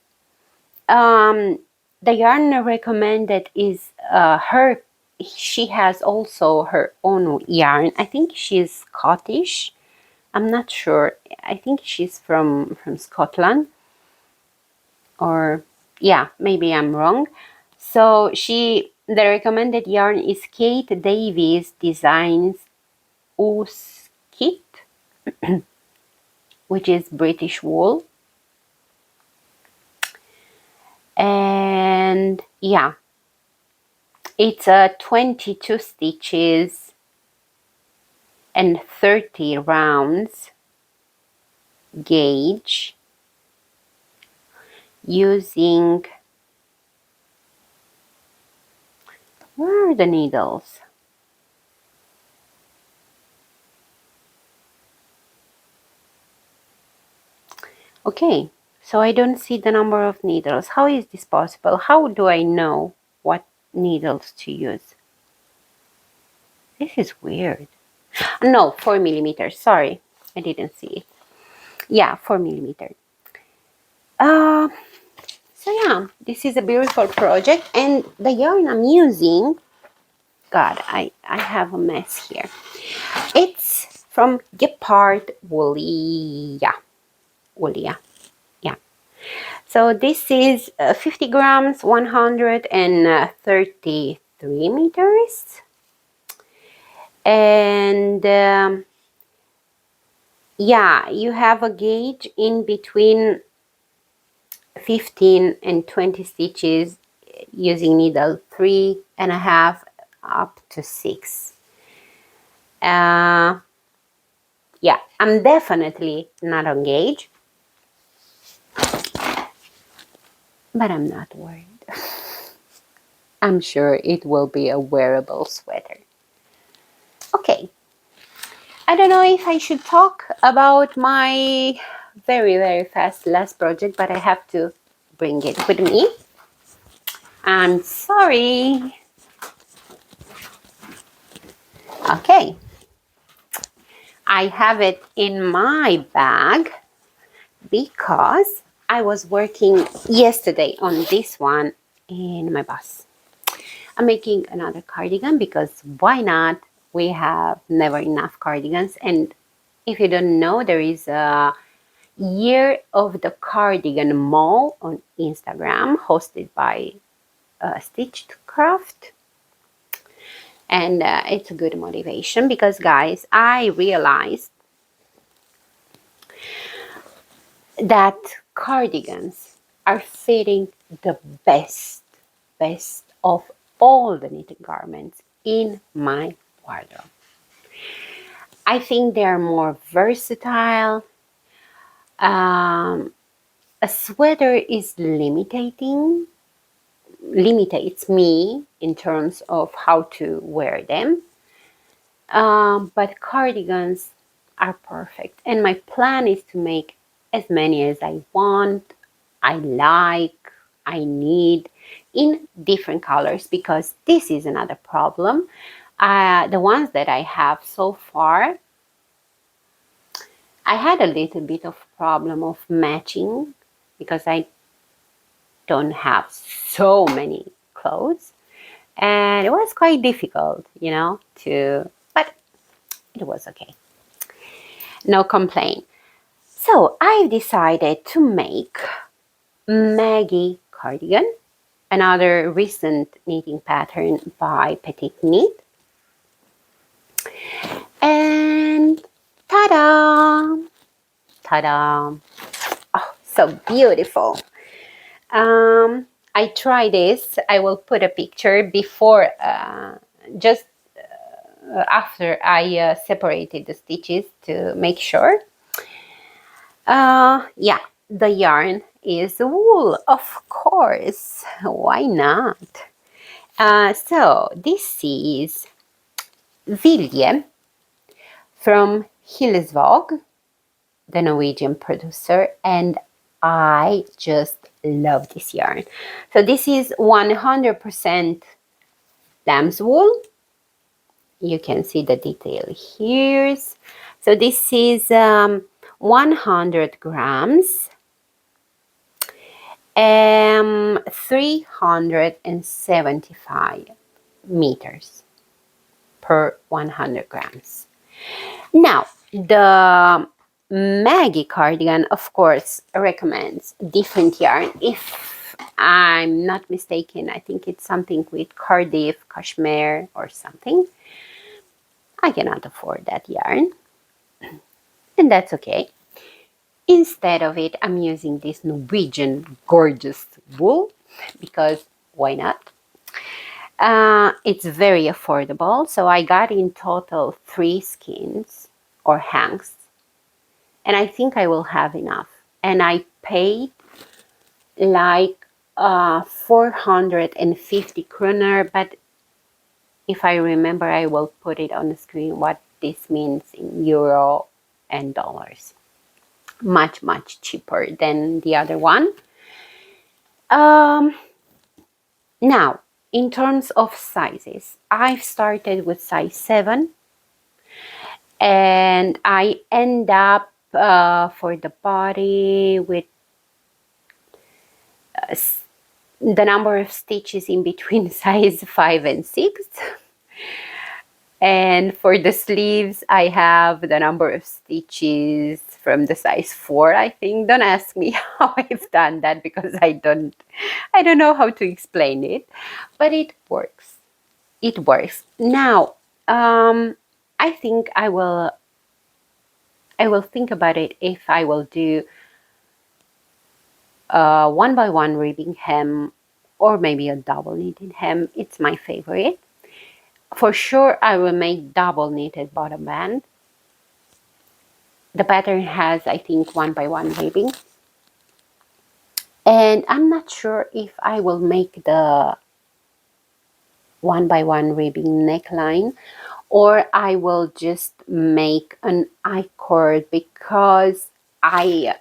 The yarn recommended is she has also her own yarn. I think she's Scottish. I'm not sure. I think she's from Scotland, or yeah, maybe I'm wrong. So the recommended yarn is Kate Davies Designs Oose Kit, which is British wool. And yeah, it's a 22 stitches and 30 rounds gauge using, where are the needles? Okay, so I don't see the number of needles. How is this possible? How do I know what needles to use? This is weird. No, 4 millimeters. Sorry, I didn't see it. Yeah, 4 millimeters. So yeah, this is a beautiful project, and the yarn I'm using, God, I have a mess here. It's from Gepard Woolia. Yeah. So this is 50 grams, 133 meters. And yeah, you have a gauge in between 15 and 20 stitches using needle 3.5 up to 6. Yeah, I'm definitely not on gauge, but I'm not worried. I'm sure it will be a wearable sweater. Okay, I don't know if I should talk about my very, very fast last project, but I have to bring it with me. I'm sorry. Okay, I have it in my bag because I was working yesterday on this one in my bus. I'm making another cardigan because why not? We have never enough cardigans. And if you don't know, there is a Year of the Cardigan Mall on Instagram hosted by Stitched Craft. And it's a good motivation because, guys, I realized that cardigans are fitting the best of all the knitted garments in my wardrobe. I think they're more versatile. Um, a sweater is limitates me in terms of how to wear them. But cardigans are perfect. And my plan is to make as many as I want, I like, I need in different colors, because this is another problem. The ones that I have so far, I had a little bit of problem of matching because I don't have so many clothes. And it was quite difficult, but it was okay. No complaint. So I decided to make Maggie Cardigan, another recent knitting pattern by PetiteKnit. And ta-da! Ta-da! Oh, so beautiful. I tried this. I will put a picture before, just after I separated the stitches to make sure. Yeah, the yarn is wool, of course. Why not? So this is Vilje from Ihla Sweater, the Norwegian producer, and I just love this yarn. So this is 100% lamb's wool. You can see the detail here. So this is 100 grams, 375 meters per 100 grams. Now, the Maggie Cardigan, of course, recommends different yarn. If I'm not mistaken, I think it's something with Cardi, cashmere, or something. I cannot afford that yarn, and that's okay. Instead of it, I'm using this Norwegian gorgeous wool, because why not? It's very affordable. So I got in total 3 skins or hanks, and I think I will have enough. And I paid like 450 kroner, but if I remember, I will put it on the screen what this means in euro and dollars. Much, much cheaper than the other one. Now, in terms of sizes, I've started with size 7, and I end up for the body with the number of stitches in between size 5 and 6. And for the sleeves, I have the number of stitches from the size 4, I think. Don't ask me how I've done that, because I don't know how to explain it, but it works. It works. Now, I think I will think about it if I will do 1x1 ribbing hem, or maybe a double knitted hem. It's my favorite. For sure, I will make double knitted bottom band. The pattern has, I think, 1x1 ribbing. And I'm not sure if I will make the 1x1 ribbing neckline, or I will just make an I-cord, because I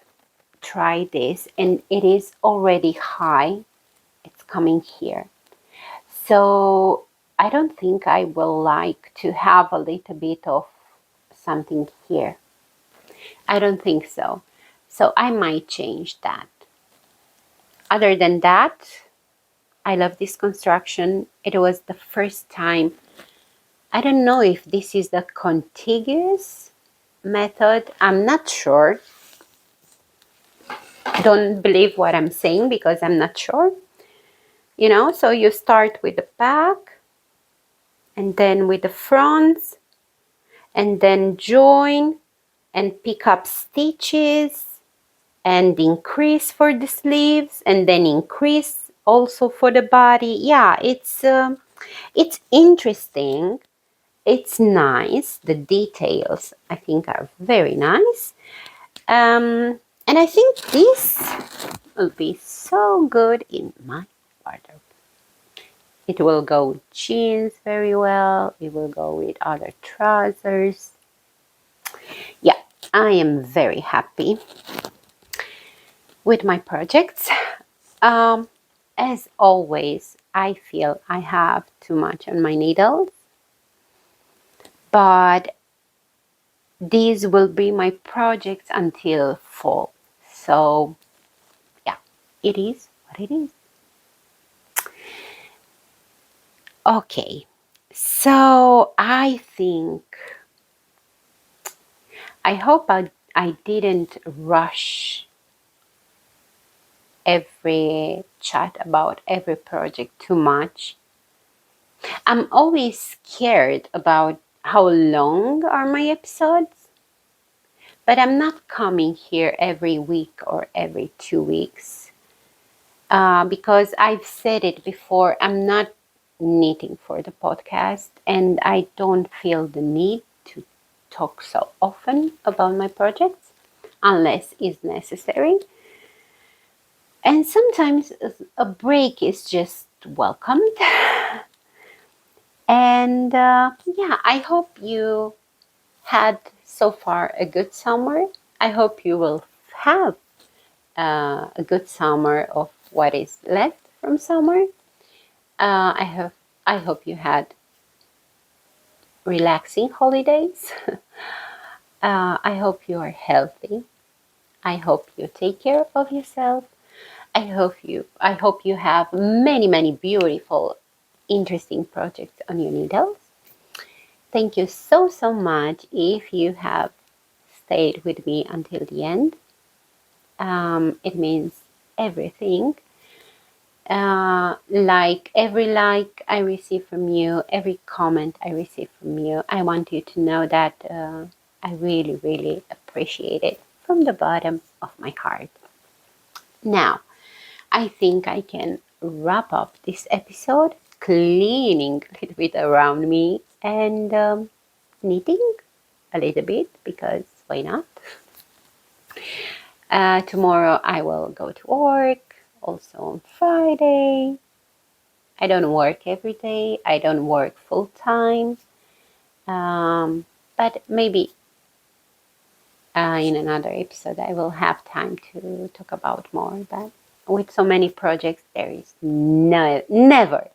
tried this and it is already high. It's coming here. So I don't think I will like to have a little bit of something here. I don't think so. So I might change that. Other than that, I love this construction. It was the first time. I don't know if this is the contiguous method. I'm not sure. Don't believe what I'm saying, because I'm not sure. So you start with the back, and then with the fronts, and then join and pick up stitches and increase for the sleeves, and then increase also for the body. Yeah, it's interesting. It's nice. The details, I think, are very nice. And And I think this will be so good in my wardrobe. It will go with jeans very well. It will go with other trousers. Yeah, I am very happy with my projects. As always, I feel I have too much on my needles, but these will be my projects until fall. So yeah, it is what it is. Okay, so I think, I hope I didn't rush every chat about every project too much. I'm always scared about how long are my episodes, but I'm not coming here every week or every 2 weeks because I've said it before, I'm not knitting for the podcast and I don't feel the need to talk so often about my projects unless it's necessary. And sometimes a break is just welcomed. And yeah, I hope you had so far a good summer. I hope you will have a good summer of what is left from summer. I hope you had relaxing holidays. I hope you are healthy. I hope you take care of yourself. I hope you have many beautiful, interesting projects on your needles. Thank you so much if you have stayed with me until the end. It means everything. Every like I receive from you, every comment I receive from you, I want you to know that I really appreciate it from the bottom of my heart. Now, I think I can wrap up this episode cleaning a little bit around me and knitting a little bit because why not? Tomorrow I will go to work, also on Friday. I don't work every day. I don't work full time. But maybe in another episode I will have time to talk about more. But with so many projects, there is never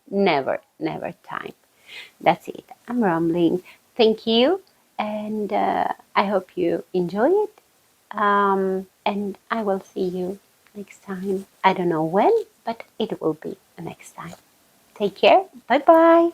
time. That's it. I'm rambling. Thank you. And I hope you enjoy it. And I will see you next time. I don't know when, but it will be next time. Take care. Bye bye.